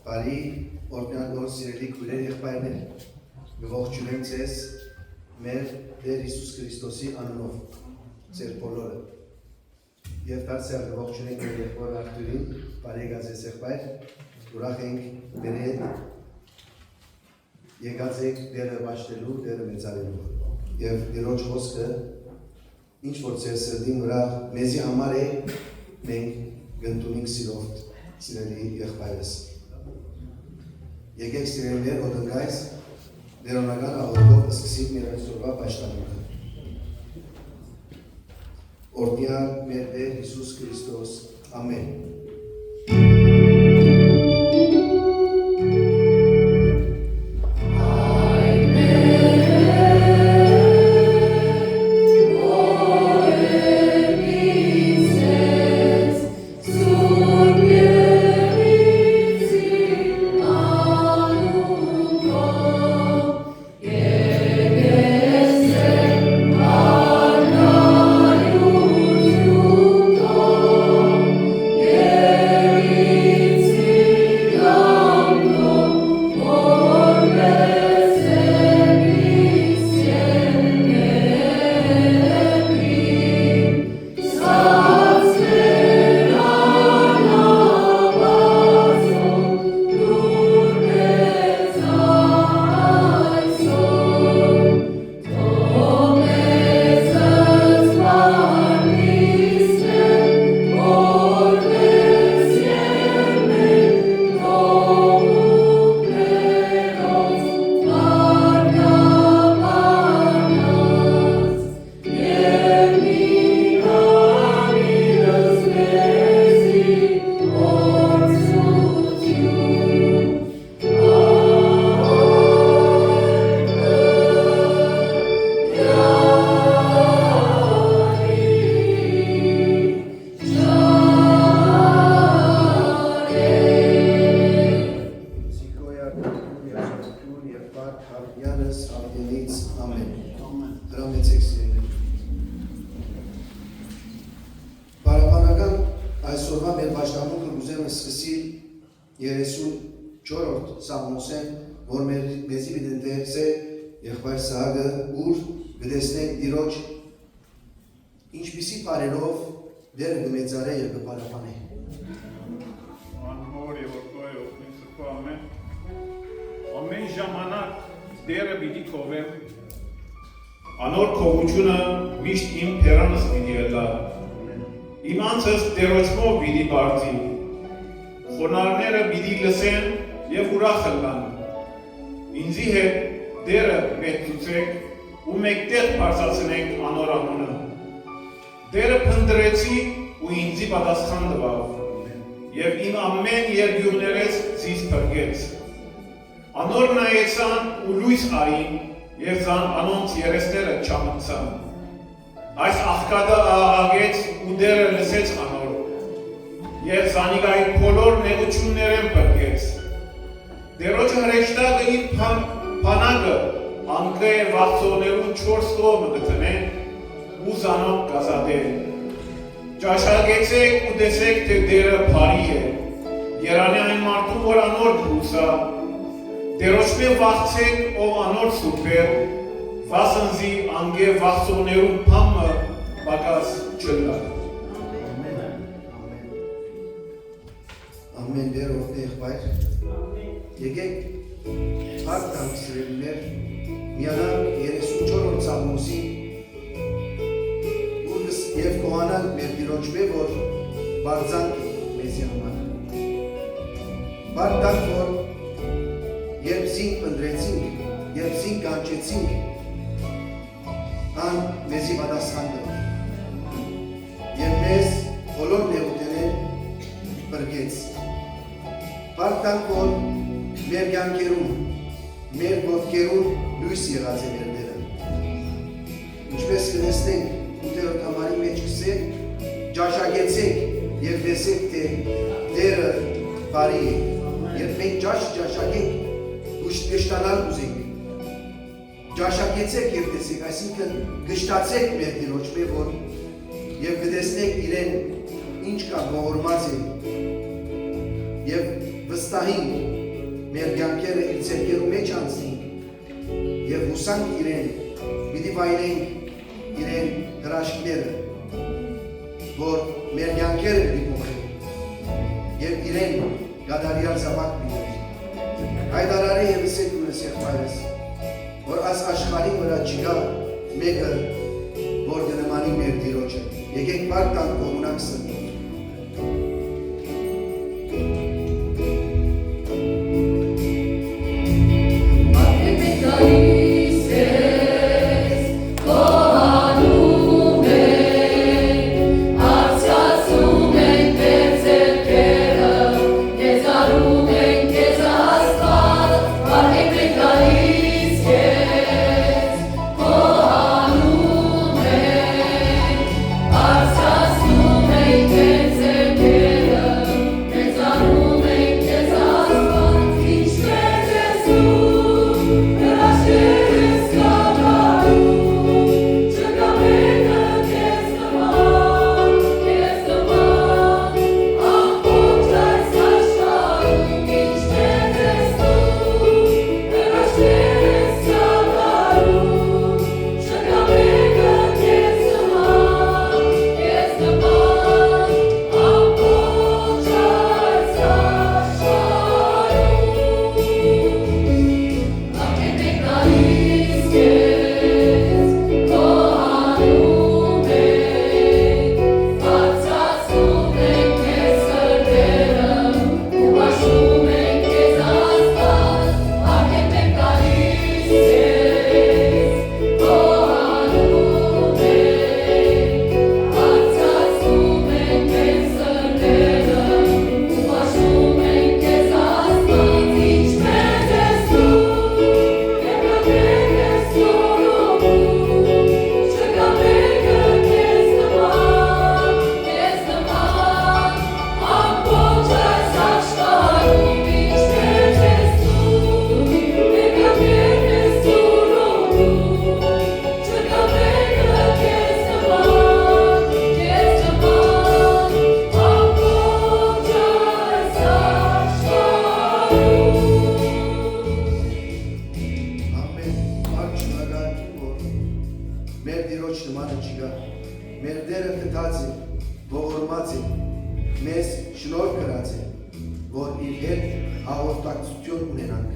Բարի օրհնյալ օր սիրելի քույրեր եղբայրներ, գողջունեմ ձեզ մեր Տեր Հիսուս Քրիստոսի անունով, ձեր բոլորը։ Եվ դարձյալ գողջունենք մեր եղբոր Արթուրին, բարի եկած ես եղբայր, ուրախ ենք մեր հետ եկած եք դերը բաշխելու, դերը մեծարելու։ Եվ Տիրոջ խոսքը ինչ որ ձեր սրտին վրա մեզի համար է, մենք գտնունենք սիրով սիրելի եղբայրս։ Եկեք սիրելիներ ոտնգայս դերոնական աղոթքով սկսենք մեր այսօրվա պաշտամունքը։ Օրհնյալ մեր Տեր Հիսուս Քրիստոս, ամեն։ Այսօրվա մեր պաշտամունքը ուզեմ սկսել 34-րդ Սաղմոսեն, որ մեզի վիդենտերս է եղբայր Սահակը, ուր գտեսնենք Տիրոջ ինչպիսի բարերով դերը կմեծարե և կպարապանե։ Անմոր և որդոյ օգնին սրբո ամեն, ամեն ժամանակ դերը պիտի քովեմ, անոր քովությունը միշտ իմ փերանս պիտի ելա, իմ անցս դերոջմով պիտի բարձի, խոնարները պիտի լսեն և ուրախ ըլլան, ինձի հետ դերը մեծուցեք ու մեկտեղ բարձացնենք անոր անունը, դերը փնտրեցի ու ինձի պատասխան տվավ, և իմ ամեն երկյուղներես զիս փրկեց, անոր նայեցան ու լույս արին և զան անոնց երեսները չամտցան, այս աղկադը աղաղեց ու դերը լսեց անոր, և զանիկայի բոլոր նեղություններեն պրկեց, դերոջը հրեշտակը իր պանակը անկը է վաղցողներուն 4 կողմը գտնե ու զանոք կազադե, ճաշակեցեք ու տեսեք թե դերը բարի է, երանի այն մարդու որ անոր կուսա, դերոջմե վաղցեք ով անոր սուրպեր, վասնզի անգե վաղցողներուն պամը բակաս չլա։ Ամեն դեր որդի եղբայր, եկեք հարկ տանք սիրելիներ, միանանք 34-րդ Սաղմոսի և կողանանք մեր Տիրոջմե, որ բարձանք մեզի համար։ Բարդ տանք, որ երբ զինք պնդրեցինք, երբ զինք կանչեցինք, ան մեզի պատասխան տվավ և մեզ բոլոր նեղութենեն պրկեց։ Բարդ տանք, որ մեր կյանքերում, մեր ոտքերում լույս եղած է մեր դերը։ Ինչպես կտեսնենք 8-րդ համարի մեջ կսեք, ճաշակեցեք և տեսեք, թե դերը բարի է։ Երբ մենք ճաշակենք, գշտանալ ուզենք, ճաշակեցեք և տեսեք, այսինքն գշտացեք մեր Տիրոջմե, որ և կտեսնեք իրեն ինչ կա ողորմած է եւ վստահին մեր կյանքերը իր ձեռքերու մեջ անցնին եւ հուսանք իրեն պիտի վայելենք իրեն հրաշքները որ մեր կյանքերը պիտի փոխեն եւ իրեն գադարյալ զավակ լինեն հայտարարի եւ ասեք ունես եղբայրս որ այս աշխարհի վրա չկա մեկը որ գնամանի մեր Տիրոջը եկեք բարդ տան կողմնակ սրտի մեզ շնորհ կրած է, որ իր հետ հաղորդակցություն ունենանք,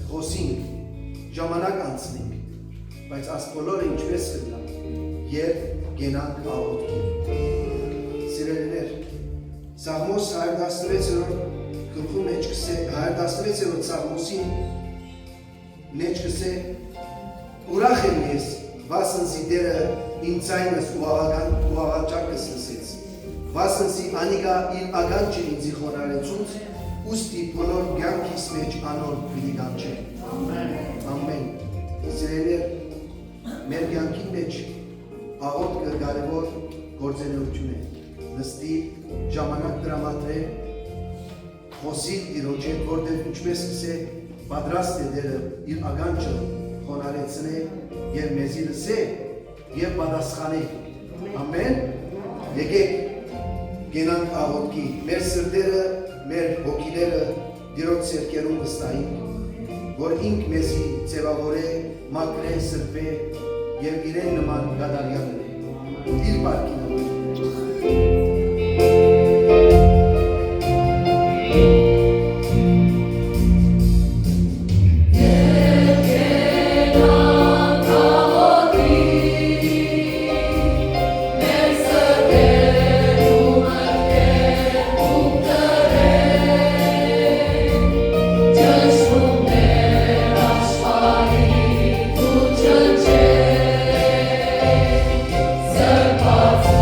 խոսենք, ժամանակ անցնենք, բայց այս բոլորը ինչպես կգնա, երբ գենանք աղոթքի։ Սիրելիներ, Սաղմոս 116-րդ գլխում մեջ կսե, 116-րդ Սաղմոսին մեջ կսե, ուրախ եմ ես, վասնսի դերը իմ ձայնս ու աղաչակս լսեց, վասնսի անիկա իր ագանչը ինձի խոնարեցուց, ուստի բոլոր կյանքիս մեջ անոր պիտի կանչե։ Ամեն։ Սիրելիներ, մեր կյանքի մեջ աղոթքը կարևոր գործունեություն է։ Նստի ժամանակ տրամադրել, խոսիլ Տիրոջ հետ, որտեղ ինչպես կսե պատրաստ է դերը իր ագանչը խոնարեցնե եւ մեզի լսե եւ պատասխանե։ Ամեն։ Եկեք գենանք աղոթքի, մեր սրտերը, մեր հոգիները Տիրոջ ձեռքերում վստահենք, որ ինք մեզի ձևավորե, մաքրե, սրբե եւ իրեն նման գադարյալ է։ Իր պարգին Hearts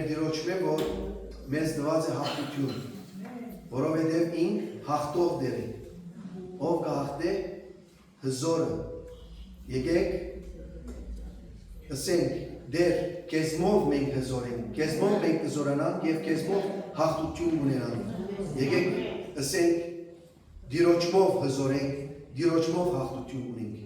դիրոճմե որ մեզ դված է հաղթություն, որովհետև ինք հաղթող դեր է, ով կհաղթե հզորը, եկեք ասենք դեր կեզմով մենք հզոր ենք, կեզմով մենք հզորանանք և կեզմով հաղթություն ունենանք, եկեք ասենք դիրոճմով հզոր ենք, դիրոճմով հաղթություն ունենք։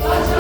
Pacha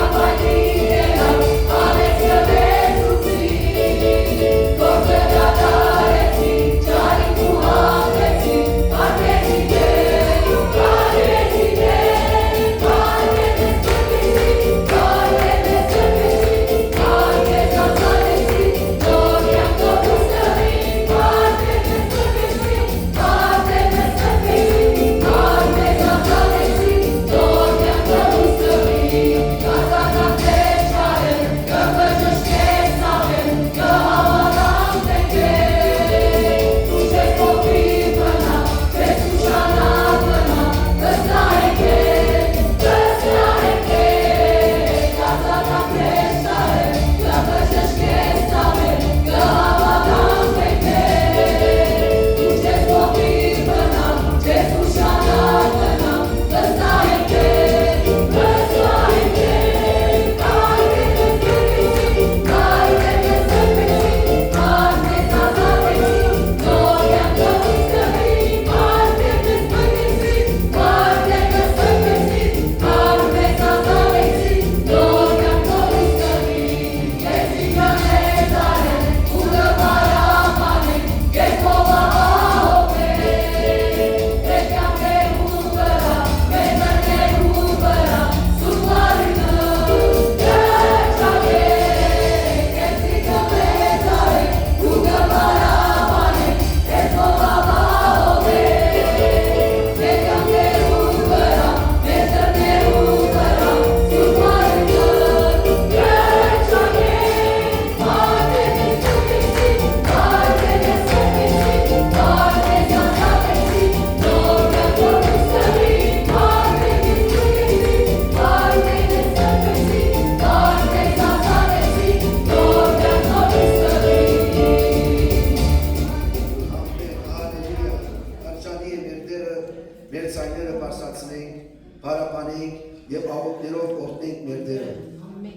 պահպանենք եւ աղոթներով օրհնենք մեր Տերը։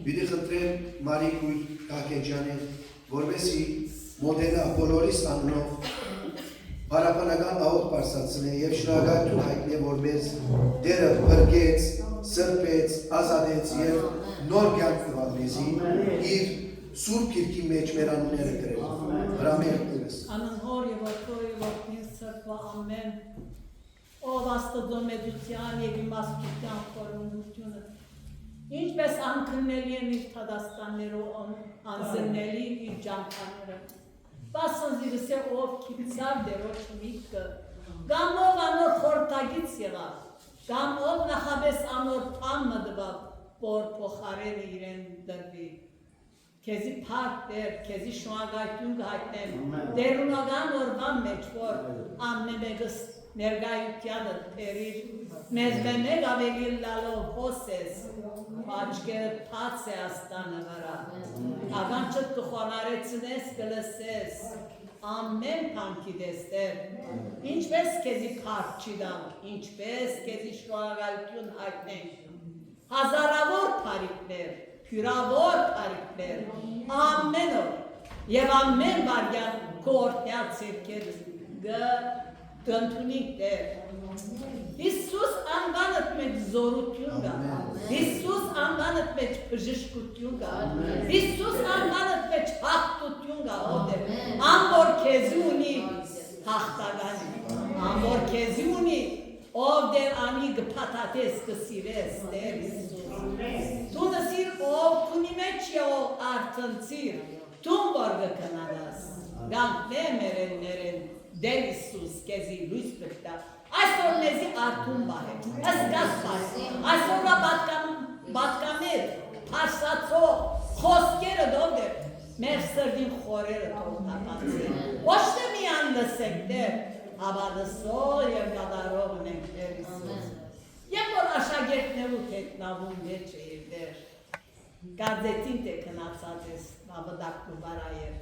Պիտի խնդրեմ Մարի Գույր Կակեջյանին, որովհետեւ մոդենա բոլորիս անունով Հարաբանական աղոթ պարսացնե եւ շնորհակալություն հայտնե, որ մեզ Տերը բրգեց, սրբեց, ազատեց եւ նոր կյանք տվավ մեզի իր սուրբ գիրքի մեջ մեր անունները գրել։ Հրամայեք Տերս։ Անհոր եւ որդու եւ որդին սրբա ամեն։ Ով Աստծո մեծության եւ իմաստության խորհուրդությունը։ Ինչպես անքննելի են իր թադաստաններով անզննելի իր ջանքերը։ Բասնզիրս է ով քիծավ դերոջ միտքը, կամ ով անոր խորտագից եղավ, կամ ով նախաբես անոր տան մդվավ, որ փոխարենը իրեն դրվի։ Քեզի փառք Տեր, քեզի շնորհակալություն հայտնեմ, դերունական օրվան մեջ, որ ամենեգս ներկայությանը Տերիր, մեզ մեկ ավելի լալով հոսես, աչքերը թաց է աստանը վրա, աղանչըտ կխոնարեցնես, կլսես, ամեն պանքի դեստեր, ինչպես քեզի փառք չիդամ, ինչպես քեզի շնորհակալություն հայտնենք, հազարավոր փառքներ, հյուրավոր փառքներ, ամեն օր եւ ամեն վարյան քո օրհնյալ ցերքեր Դընդունիկ Տեր, Հիսուս անվանդ մեջ զորություն կա, Հիսուս անվանդ մեջ բժշկություն կա, Հիսուս անվանդ մեջ հաղթություն կա, ամոր քեզի ունի հաղթագանի, ամոր քեզի ունի, ով դեր անի գպատատես կսիրես, Տեր Հիսուս, դու նսիր ով քունի մեջ ով արտնցիր, դու որ գկնանաս, գանքնե մերեններեն, Դեր Հիսուս քեզի լույս բերտա, այսօր մեզի արթուն բահե, ասկաս բահե, այսօրվա բատկաներ, պարսացող, խոսքերը դովդեր, մեր սրդին խորերը թողնականցին, ոչ թե միան լսեք Տեր, հավա լսող եւ գադարող ունենք Տեր Հիսուս, եւ որ աշակերտներու թետնավում մեջ է իր Տեր, գարձեցին թե քնացած ես, բաբդակնու բարայեր,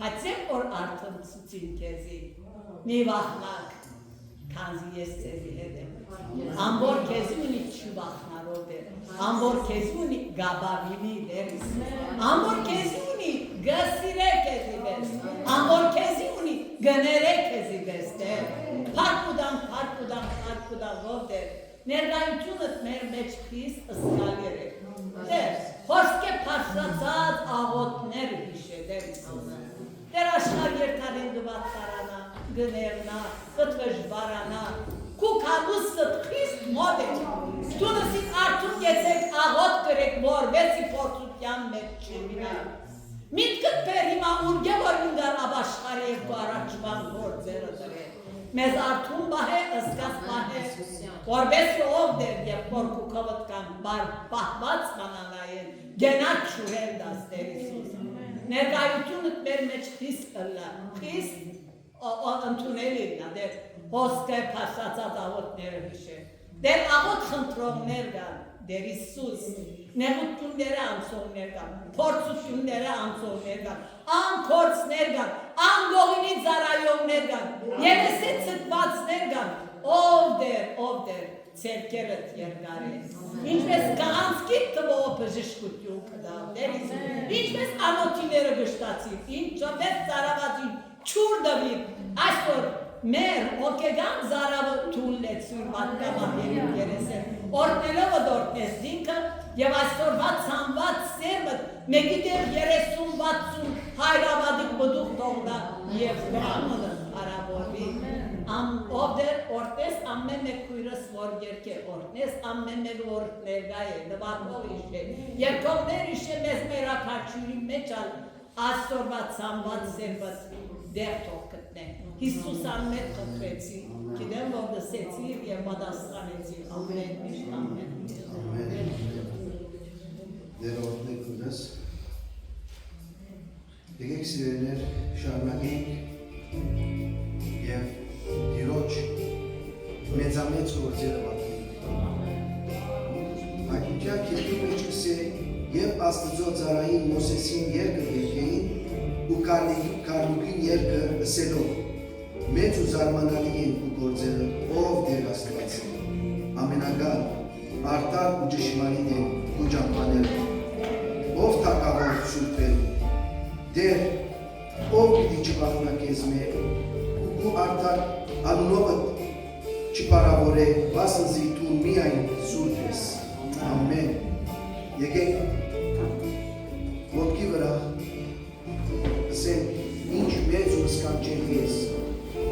բայց եկ որ արդնցուցին քեզի, մի վախնակ, քանզի ես ձեզի հետ եմ, ամբոր քեզի ունի չվախնարով էր, ամբոր քեզի ունի գաբավինի դերիս, ամբոր քեզի ունի գսիրե քեզի բես, ամբոր քեզի ունի գները քեզի բես դեր, փարկուդան ով դեր, ներգայությունըտ մեր մեջ խիստ ըսկալեր է, դեր, խոսք է պարսացած աղոտներ հիշե դերիս, Դեր աշխար երթարին գվատ կարանա, գներնա, կտվեժվարանա, կուք հագուստըտ խիստ մոդ է, դու նսիք արդում եծեք աղոտ կրեք, որ վեցի պորտության մեջ չեմինա, միտքըտ պեր հիմա ուրգե որ ինգար աբաշխարի և կու առաջվան գործերը դրել, մեզ արդում բահե, ըսկաս բահե, որ վեցի ով դեր և պորկու կվտ կան պահված կանանային, գենատ շուրել դաս դեր Իսուս, ներկայությունըտ մեր մեջ խիստ ըլլա, խիստ ընդունելի նա, դեր հոսկը պաշացած աղոտները հիշե, դեր աղոտ խնդրողներ կան, դեր Իսուս, նեղությունները անցողներ կան, փորձությունները անցողներ կան, անկորցներ կան, անգողինի ծարայողներ կան, երեսի ծտվածներ կան, ով դեր, ցերկերդ երկար է, ինչպես կանցքի տվող բժշկություն կդավ, դեր Իսուս, ինչպես անոթիները գշտացին, ինչպես ծարավածին չուր դվին, այսօր մեր ոգեգան զարավը թուլեցույր պատկամահերին երեսեն, օրտնելով դորդնես դինքը և այսօրվա ծանված սերմըտ մեկի դեր 30-60 հայրավադիկ բդուղ տողնա և վրանունը հարավորվի, ով դեր օրտնես ամեն մեկ կույրս որ երկե օրտնես ամեն մեկ որ ներգա է, նվատով իշե, երկողներ իշե մեզ մեր ակաչյուրի մեջ ալ այսօրվա ծանված սերմըտ դեր թող կտնեն, Հիսուս անմետ խնդրեցի, գիտեմ որ դսեցիր և պատասխանեցիր, ամեն միշտ ամեն։ Դեր օրհնեք ունես, եկեք սիրելիներ շարունակենք և Տիրոջ մեծամեծ գործերը պատմենք։ Հայտնության քեթի մեջ կսե և Աստծո ծառային Մոսեսին երկը երկեին ու Կարնուկին երկը ըսելով մեծ ու զարմանալի են ու գործերը ով Տեր Աստված ամենագալ արդար ու ճշմարիտ են ու ճամփաները։ Ով թակավոր սուրբերու, դեր ով պիտի չբաղնա քեզ մեր, ու արդար անունովը չպարավորե, վասնզի դու միայն սուրբ ես։ Ամեն։ Եկեք ոտքի վրա ասենք ինչ մեծ ու սկանչելի ես,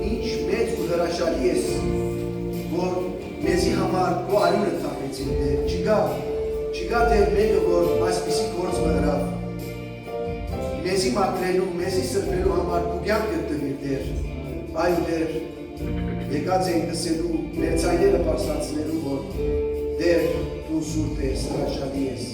ինչ մեծ ու հրաշալի ես, որ մեզի համար քո արյունը թափեցին դեր, չկա դեր մեկը, որ այսպիսի գործ մհրավ, մեզի մաքրելու, մեզի սրբելու համար քո կյանքը տվիր դեր, այո դեր, եկած ենք ասելու, մեր ցայները պարզացնելու, որ դեր դու սուրբ ես, հրաշալի ես։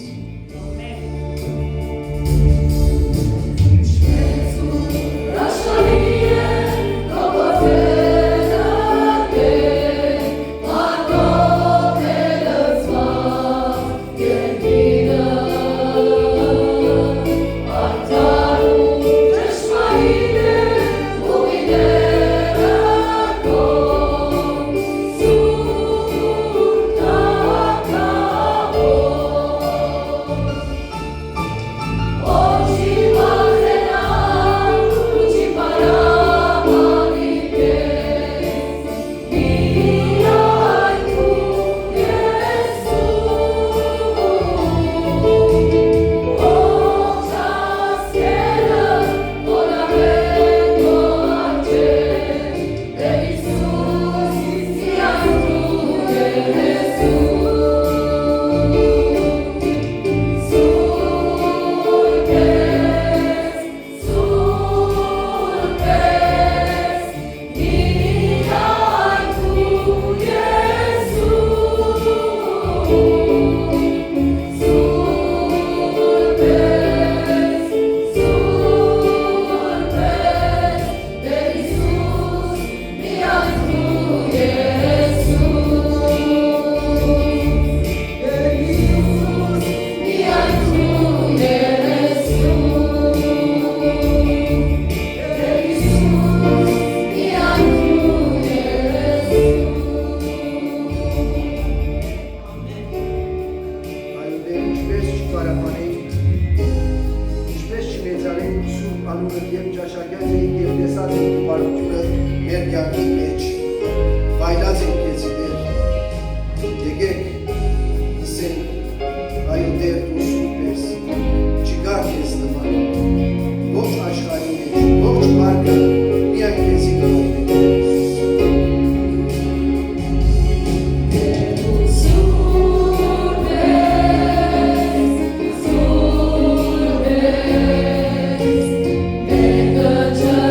Good job.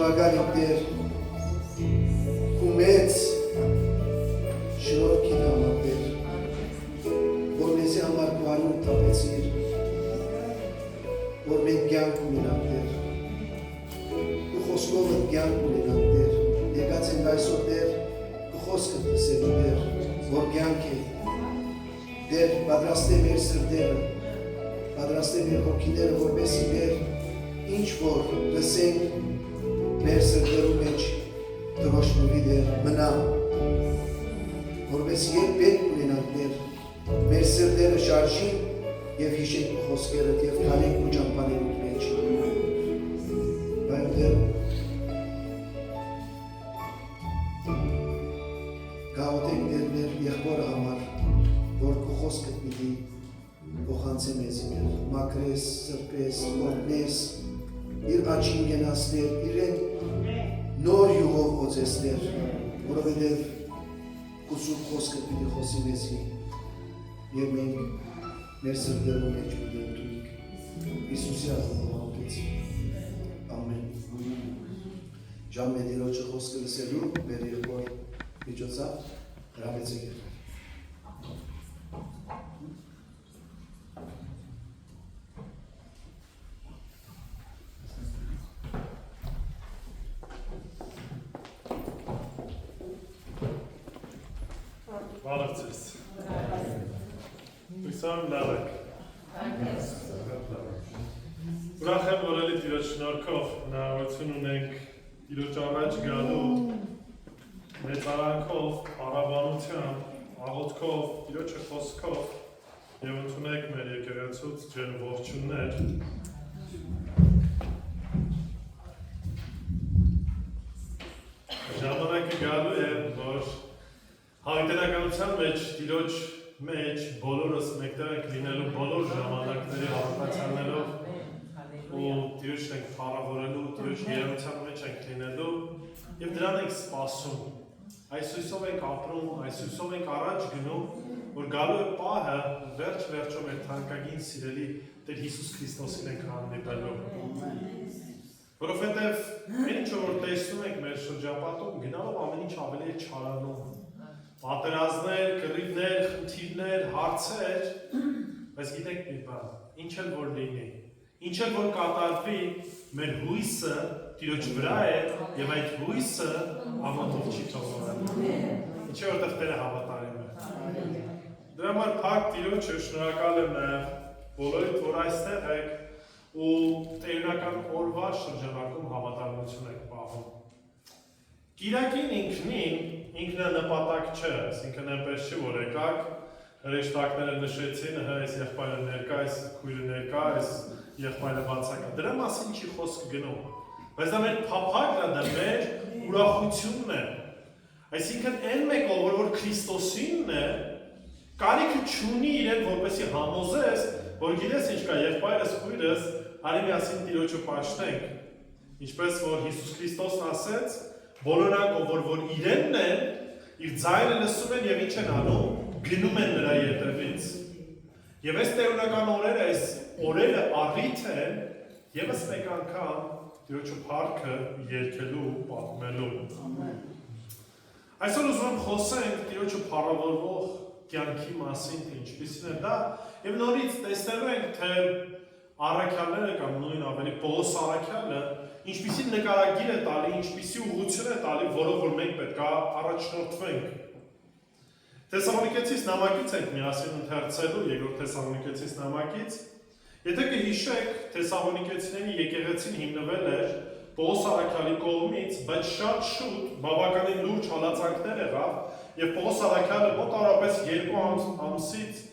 շնորհակալ ենք Տեր քու մեծ շնորհքի համար Տեր, որ մեզի համար քու տապեցիր, որ մենք կյանք ունենանք Տեր, քու խոսքով կյանք ունենանք Տեր, եկած ենք այսօր Տեր, քու խոսքը լսելու Տեր, որ կյանք է, Տեր պատրաստե մեր սրտերը, պատրաստե մեր հոգիները, որպեսզի Տեր ինչ որ լսենք մեր սրտերու մեջ դրոշնուվի Տեր մնա, որպես երբ պետք ունենանք Տեր, մեր սրտերը շարժին և հիշենք ու խոսքերդ և կալենք ու ճամպաներուտ մեջ։ Բայց Տեր, գաղութենք Տեր մեր եղբորը համար, որ քու խոսքդ պիտի փոխանցե մեզի Տեր, մաքրես, սրբես, օրհնես, իր աչքին գնաս Տեր, իրեն նոր յուղով օծես Տեր, որովհետև քու սուրբ խոսքը պիտի խոսի մեզի և մենք մեր սրտերու մեջ պիտի ընդունենք Հիսուսի անունով ամեն։ Ժամ մեր Տիրոջը խոսքը լսելու մեր եղբոր միջոցով հրավեցեք եղել։ Բարացես։ Հույսամ լավ եք։ Ուրախ եմ, որ էլի Տիրոջ շնորհքով հնարավորություն ունենք Տիրոջ առաջ գալու մեծարանքով, առավանությամբ, աղոթքով, Տիրոջը խոսքով և ընդունեք մեր եկեղեցուց ջեր ողջուններ։ Ժամանակը գալու է, որ Հայտենականության մեջ, Տիրոջ մեջ բոլորս մեկտեղ ենք լինելու բոլոր ժամանակների հավատացյաններով ու Տիրոջն ենք փառավորելու, Տիրոջ երևության մեջ ենք լինելու և դրան ենք սպասում։ Այս հույսով ենք ապրում, այս հույսով ենք առաջ գնում, որ գալու է պահը վերջ-վերջով մեր թանկագին սիրելի Տեր Հիսուս Քրիստոսին ենք հանդիպելու։ Որովհետև մեր ինչ որ տեսնում ենք մեր շրջապատում, գնալով ամեն ինչ ավելի է չարանում։ Պատերազմներ, կռիվներ, խնդիրներ, հարցեր, բայց գիտեք մի բան, ինչ էլ որ լինի, ինչ էլ որ կատարվի, մեր հույսը Տիրոջ վրա է և այդ հույսը ամոթով չի թողնելու։ Ինչի որտեղ Տերը հավատարիմ է։ Դրա համար փակ Տիրոջը շնորհակալ եմ նաև բոլորիդ, որ այստեղ եք ու տերունական օրվա շրջանակում հավատարմություն եք պահում։ Կիրակին ինքնը նպատակ չէ, այսինքն այնպես չի, որ եկաք, հրեշտակները նշեցին, այս եղբայրը ներկա, այս քույրը ներկա, այս եղբայրը բացակա։ Դրա մասին չի խոսք գնում, բայց դա մեր փափագն է, դա մեր ուրախությունն է։ Այսինքն այն մեկը, որ Քրիստոսինն է, կարիքը չունի իրեն, որպեսզի համոզես, որ գիտես ինչ կա, եղբայրս, քույրս, արի միասին Տիրոջը պաշտենք, ինչպես որ Հիսուս Քրիստոսն ասեց, բոլորակ, որ իրենն են, իր ձայնը լսում են և ինչ են անում, գնում են նրա ետևից։ Եվ այս տերունական օրերը, այս օրերը առիթ են, ևս մեկ անգամ Տիրոջը փառքը երգելու, պատմելու։ Այսօր ուզում եմ խոսենք Տիրոջը փառավորվող կյանքի մասին, թե ինչպիսին է դա, և նորից տեսնելու ենք, թե առաքյալները կամ նույն ավելի Պողոս առաքյալը ինչպիսի նկարագիր է տալի, ինչպիսի ուղղություն է տալի, որով որ մենք պետք է առաջնորդվենք։ Թեսաղոնիկեցիս նամակից ենք միասին ընթերցելու, երկրորդ Թեսաղոնիկեցիս նամակից։ Եթե կհիշեք, Թեսաղոնիկեցիների եկեղեցին հիմնվել էր Պողոս առաքյալի կողմից, բայց շատ շուտ բավականին լուրջ հալածանքներ եղավ, և Պողոս առաքյալը մոտավորապես 2 ամսից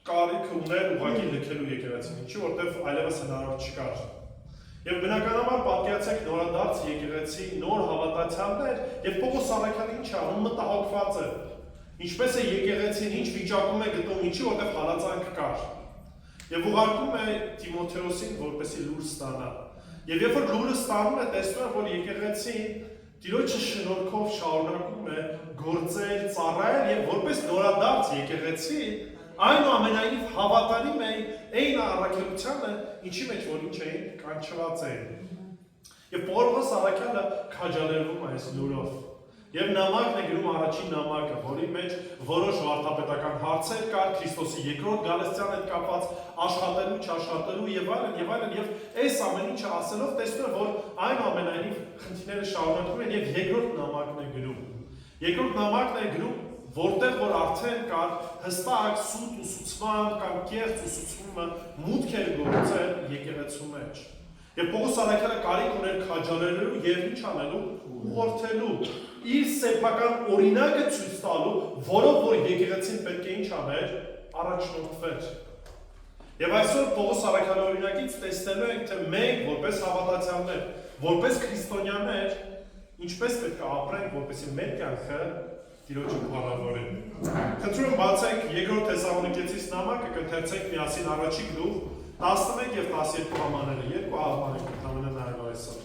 կարիք ուներ ուղղակի լքելու եկեղեցին, ինչի որտև այլևս հնարավոր չկար։ Եվ բնականաբար պատկերացեք նորադարձ եկեղեցի նոր հավատացյալներ և Պողոս առաքյալը ինչ անում, մտահոգված է։ Ինչպես է եկեղեցին, ինչ վիճակում է գտնում, ինչի որտև հալածանք կար։ Եվ ուղարկում է Տիմոթեոսին, որպեսզի լուր ստանա։ Եվ երբ որ լուրը ստանում է, տեսնում է, որ եկեղեցին Տիրոջը շնորհքով շարունակում է գործել, ծառայել և որպես նորադարձ եկեղեցի այնուամենայնիվ հավատարիմ էին այն առաքելությանը, ինչի մեջ որ ինչ էին կանչված էին։ Եվ Պողոս առաքյալը քաջալերվում է այս լուրով։ Եվ նամակն է գրում առաջին նամակը, որի մեջ որոշ վարդապետական հարցեր կար, Քրիստոսի երկրորդ գալստյան հետ կապված աշխատելու, չաշխատելու եւ այլն, եւ այս ամեն ինչը ասելով տեսնում է, որ այնուամենայնիվ խնդիրները շարունակվում են եւ երկրորդ նամակն է գրում։ Երկրորդ նամակն է գրում, որտեղ որ արդեն կար հստակ սուտ ուսուցման կամ կեղծ ուսուցումը մուտք էր գործել եկեղեցու մեջ։ Եվ Պողոս առաքյալը կարիք ուներ քաջալերելու եւ ինչ անելու, ուղղորդելու, իր սեփական օրինակը ցույց տալու, որով որ եկեղեցին պետք է ինչ աներ, առաջնորդվեր։ Եվ այսօր Պողոս առաքյալի օրինակից տեսնելու ենք, թե մենք որպես հավատացյալներ, որպես քրիստոնյաներ, ինչպես պետք է ապրենք, որպեսզի մեր կյանքը Տիրոջը փառավորի։ Խնդրում եմ բացենք երկրորդ Թեսաղոնիկեցիս նամակը, կընթերցենք միասին առաջի գլուխ 11 եւ 12 համաները, երկու համաներ կտամենը նայելով այսօր։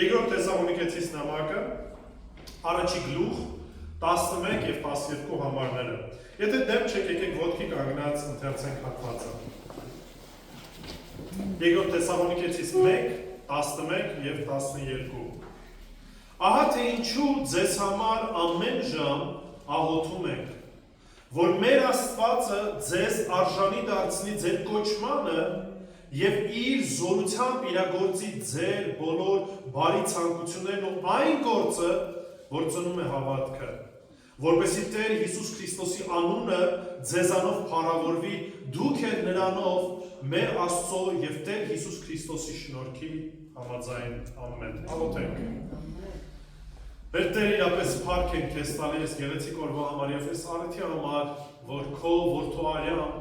Երկրորդ Թեսաղոնիկեցիս նամակը, առաջի գլուխ 11 եւ 12 համաները։ Եթե դեմ չեք, եկեք ոտքի կանգնած ընթերցենք հատվածը։ Երկրորդ Թեսաղոնիկեցիս 1, 11 եւ 12։ Ահա թե ինչու ձեզ համար ամեն ժամ աղոթում ենք, որ մեր Աստվածը ձեզ արժանի դարձնի ձեր կոչմանը եւ իր զորությամբ իրագործի ձեր բոլոր բարի ցանկություններն ու այն գործը, որ ծնում է հավատքը, որպեսզի Տեր Հիսուս Քրիստոսի անունը ձեզանով փառավորվի, դուք եք նրանով մեր Աստծո եւ Տեր Հիսուս Քրիստոսի շնորհքի համաձայն ամեն։ Աղոթենք։ Մեր Տեր իրապես փառք ենք քեզ տալիս այս գեղեցիկ օրվա համար եւ այս առիթի համար, որ քո որդու արյամբ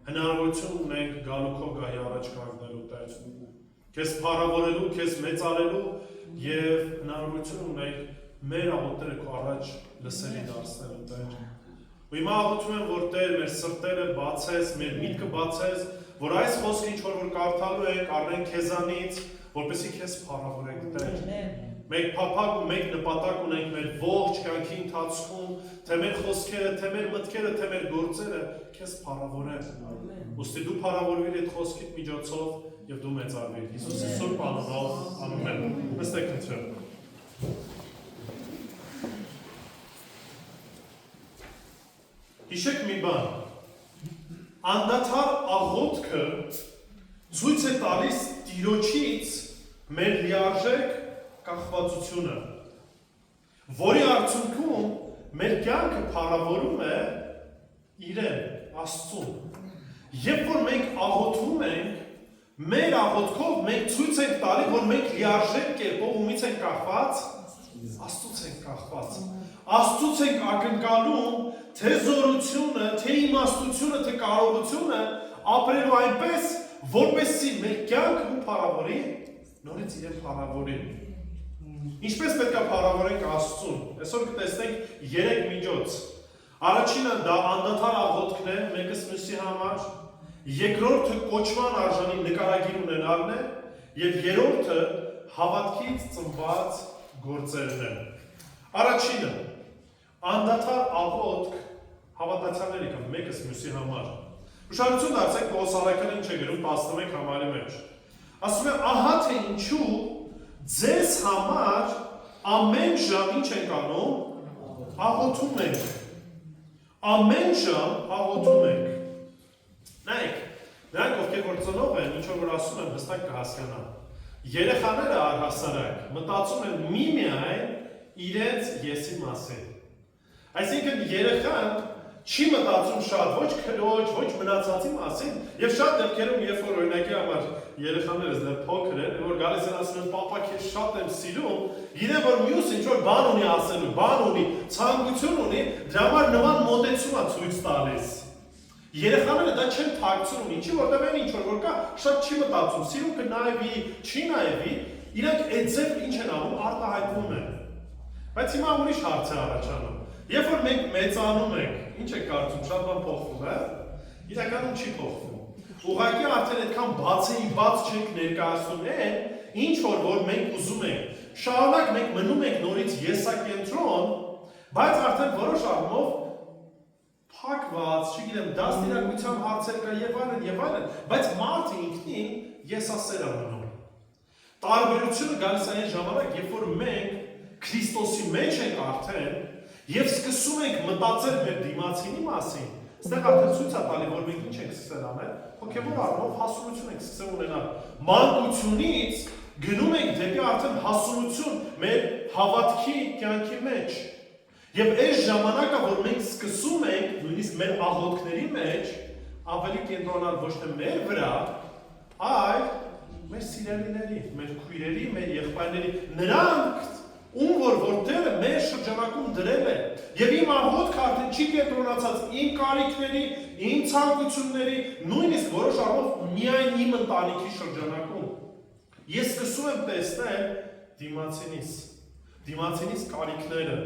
հնարավորություն ունենք գալու քո գահի առաջ կանգնելու Տեր։ Քեզ փառավորելու, քեզ մեծարելու եւ հնարավորություն ունենք մեր աղոթները քո առաջ լսելի դարձնելու Տեր։ Ու հիմա աղոթում եմ, որ Տեր մեր սրտերը բացես, մեր միտքը բացես, որ այս խոսքը ինչ որ կարդալու ենք, առնենք քեզանից, որպեսզի քեզ փառավորենք Տեր։ Մենք փափակ ու մենք նպատակ ունենք մեր ողջ կյանքի ընթացքում, թե մեր խոսքերը, թե մեր մտքերը, թե մեր գործերը քեզ փառավորեն։ Ուստի դու փառավորվիր այդ խոսքիդ միջոցով եւ դու մեծարվիր։ Հիսուսի սուրբ անունով ամեն։ Նստեք ընթրեմ։ Հիշեք մի բան։ Անդադար աղոթքը ցույց է տալիս Տիրոջից մեր լիարժեք կախվածությունը, որի արդյունքում մեր կյանքը փառավորում է իրեն, Աստծուն։ Երբ որ մենք աղոթում ենք, մեր աղոթքով մենք ցույց ենք տալի, որ մենք լիարժեք կերպով ումից ենք կախված, Աստծուց ենք կախված։ Աստծուց ենք ակնկալում, թե զորությունը, թե իմաստությունը, թե կարողությունը ապրելու այնպես, որպեսզի մեր կյանքը փառավորի, նորից իրեն փառավորի։ Ինչպես պետք է փառավորենք Աստծուն։ Այսօր կտեսնենք 3 միջոց։ Առաջինը դա անդադար աղոթքն է, մեկս մյուսի համար, երկրորդը կոչման արժանի նկարագիր ունենալն է, եւ երրորդը հավատքից ծնված գործերն են։ Առաջինը անդադար աղոթք հավատացյալների կամ մեկս մյուսի համար։ Ուշադրություն դարձեք Պողոս առաքյալը ինչ է գրում 11 համարի մեջ։ Ասում է, ահա թե ինչու ձեզ համար ամեն ժամ ինչ ենք անում, աղոթում ենք։ Ամեն ժամ աղոթում ենք։ Նայեք, նրանք ովքեր որ ծնող են, ինչ որ ասում են, հստակ կհասկանան։ Երեխաները առհասարակ մտածում են միմիայն իրենց եսի մասին։ Այսինքն երեխան չի մտածում շատ ոչ քրոջ, ոչ մնացածի մասին, եւ շատ դեպքերում երբ որ օրինակի համար երեխաներս դեռ փոքր են, որ գալիս են ասում են պապա քեզ շատ եմ սիրում, գիտեմ որ մյուս ինչ որ բան ունի ասելու, բան ունի, ցանկություն ունի, դրա համար նման մոտեցում է ցույց տալիս։ Երեխաները դա չեն թաքցնում, ինչի որտեղ են ինչ որ կա, շատ չի մտածում, սիրում կնայվի, չի նայվի, իրանք այդ ձև ինչ են անում, արտահայտվում են։ Բայց հիմա ուրիշ հարց է առաջանում։ Երբ որ մենք մեծանում ենք, ինչ է կարծում, շատ բան փոխվում է, իրականում չի փոխվում։ Ուղղակի արդեն այդքան բաց չենք ներկայացնում այն, ինչ որ մենք ուզում ենք։ Շարունակ մենք մնում ենք նորից եսակենտրոն, բայց արդեն որոշ առումով փակված, չգիտեմ, դաստիարակության հարցեր կա եւ այլն, բայց մարդը ինքնին եսասեր է մնում։ Տարբերությունը գալիս է այն ժամանակ, երբ որ մենք Քրիստոսի մեջ ենք արդեն եւ սկսում ենք մտածել մեր դիմացինի մասին, այստեղ արդեն ցույց է տալի, որ մենք ինչ ենք սկսել անել, հոգեվոր առումով հասունություն ենք սկսել ունենալ։ Մանկությունից գնում ենք դեպի արդեն հասունություն մեր հավատքի կյանքի մեջ։ Եվ այս ժամանակը, որ մենք սկսում ենք, նույնիսկ մեր աղոթքների մեջ, ավելի կենտրոնալ ոչ թե մեր վրա, այլ մեր սիրելիների, մեր քույրերի, մեր եղբայրների, նրանք, ում որ Տերը մեր շրջանակում դրել է։ Եվ իմ աղոթքը արդեն չի կենտրոնացած իմ կարիքների, իմ ցանկությունների, նույնիսկ որոշ առումով միայն իմ ընտանիքի շրջանակում։ Ես սկսում եմ տեսնել դիմացինիս կարիքները։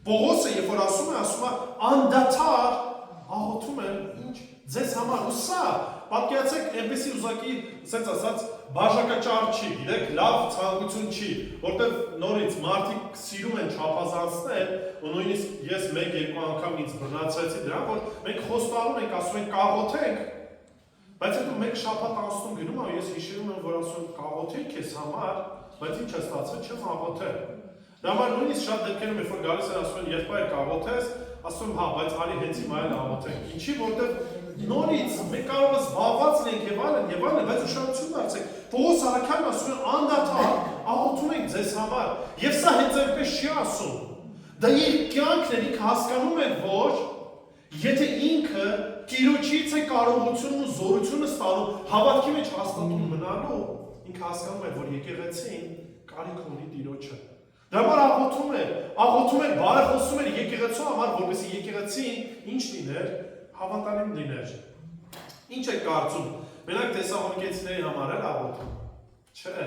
Պողոսը, երբ որ ասում է անդադար աղոթում եմ ինչ ձեզ համար, ու սա պատկերացեք այնպեսի ուզակի, ասած ասած, բաժակաճառ չի, գիտեք, լավ ցանկություն չի, որտեղ նորից մարդիկ սիրում են չափազանցնել, ու նույնիսկ ես 1-2 անգամ ինձ բռնացրեցի դրան, որ մենք խոստանում ենք, ասում ենք կաղոթենք, բայց հետո մեկ շաբաթ անցնում գնում է, ես հիշում եմ, որ ասում եմ կաղոթենք քեզ համար, բայց ինչ է ստացվել, չեմ աղոթել։ Դա համար նույնիսկ շատ դեպքերում, երբ որ գալիս են ասում են եղբայր կաղոթես, ասում եմ հա, բայց արի հենց հիմա էլ աղոթենք։ Ինչի, որտեղ նորից մենք կարող ենք զբաղված լինենք եւ այլն, բայց ուշադրություն դարձեք։ Պողոս առաքյալն ասում է անդադար աղոթում ենք ձեզ համար։ Եվ սա հենց այնպես չի ասում։ Դա իր կյանքն է, ինքը հասկանում է, որ եթե ինքը Տիրոջից է կարողությունն ու զորությունը ստանում հավատքի մեջ հաստատուն մնալու, ինքը հասկանում է, որ եկեղեցին կարիք ունի Տիրոջը։ Դա համար աղոթում էր, բարեխոսում էր եկեղեցու համար, որպեսզի եկեղեցին ինչ լիներ, հավատարիմ լիներ։ Ինչ եք կարծում, մենակ Թեսաղոնիկեցիների համար էլ աղոթում։ Չէ։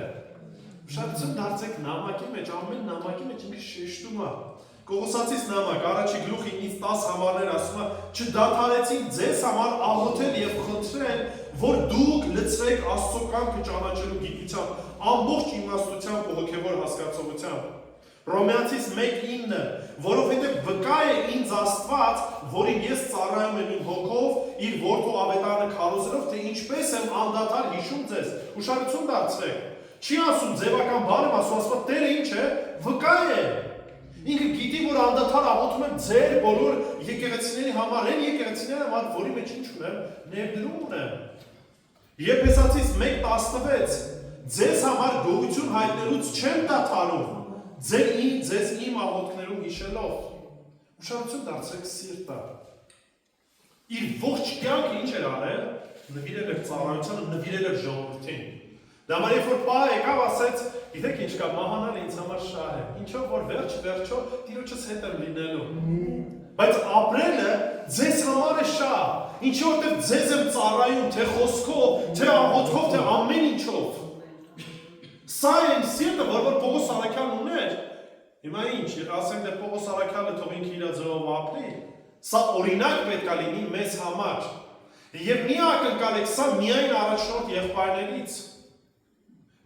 Ուշադրություն դարձեք նամակի մեջ, ամեն նամակի մեջ ինքը շեշտում է։ Կողոսացիս նամակ, առաջի գլուխի 9-10 համարներ ասում է, չդադարեցին ձեզ համար աղոթել եւ խնդրել, որ դուք լցվեք Աստծո կամքը ճանաչելու գիտությամբ, ամբողջ իմաստությամբ ու հոգեվոր հասկացողությամբ։ Ռոմեացիս 1:9, որովհետև վկա է ինձ Աստված, որին ես ծառայում եմ իմ հոգով, իր որդու ավետարանը քարոզելով, թե ինչպես եմ անդադար հիշում ձեզ։ Ուշադրություն դարձրեք։ Չի ասում ձևական բան եմ ասում, Տերը ինչ է, վկա է։ Ինքը գիտի, որ անդադար աղոթում եմ ձեր բոլոր եկեղեցիների համար, այն եկեղեցիների համար, որի մեջ ինչ ունեմ, ներդրում ունեմ։ Եփեսացիս 1:16, ձեզ համար գոհություն հայտնելուց չեմ դադարում, ձեզ իմ աղոթքներում հիշելով։ Ուշադրություն դարձրեք սիրտը։ Իր ողջ կյանքը ինչ էր արել, նվիրել էր ծառայությանը, նվիրել էր ժողովրդին։ Դա համար երբ որ պահ եկավ, ասեց, գիտեք ինչ կա, մահանալը ինձ համար շահ է, ինչով որ վերջո Տիրոջս հետ եմ լինելու։ Բայց ապրելը ձեզ համար է շահ, ինչի որտեղ ձեզ եմ ծառայում, թե խոսքով, թե աղոթքով, թե ամեն ինչով։ Սա այն սիրտը, որ Պողոս առաքյալն ուներ, հիմա ինչ, ասենք դե Պողոս առաքյալը թող ինքը իր ձևով ապրի, սա օրինակ պետք է լինի մեզ համար։ Եվ մի ակնկալեք, սա միայն առաջնորդ եղբայրներից։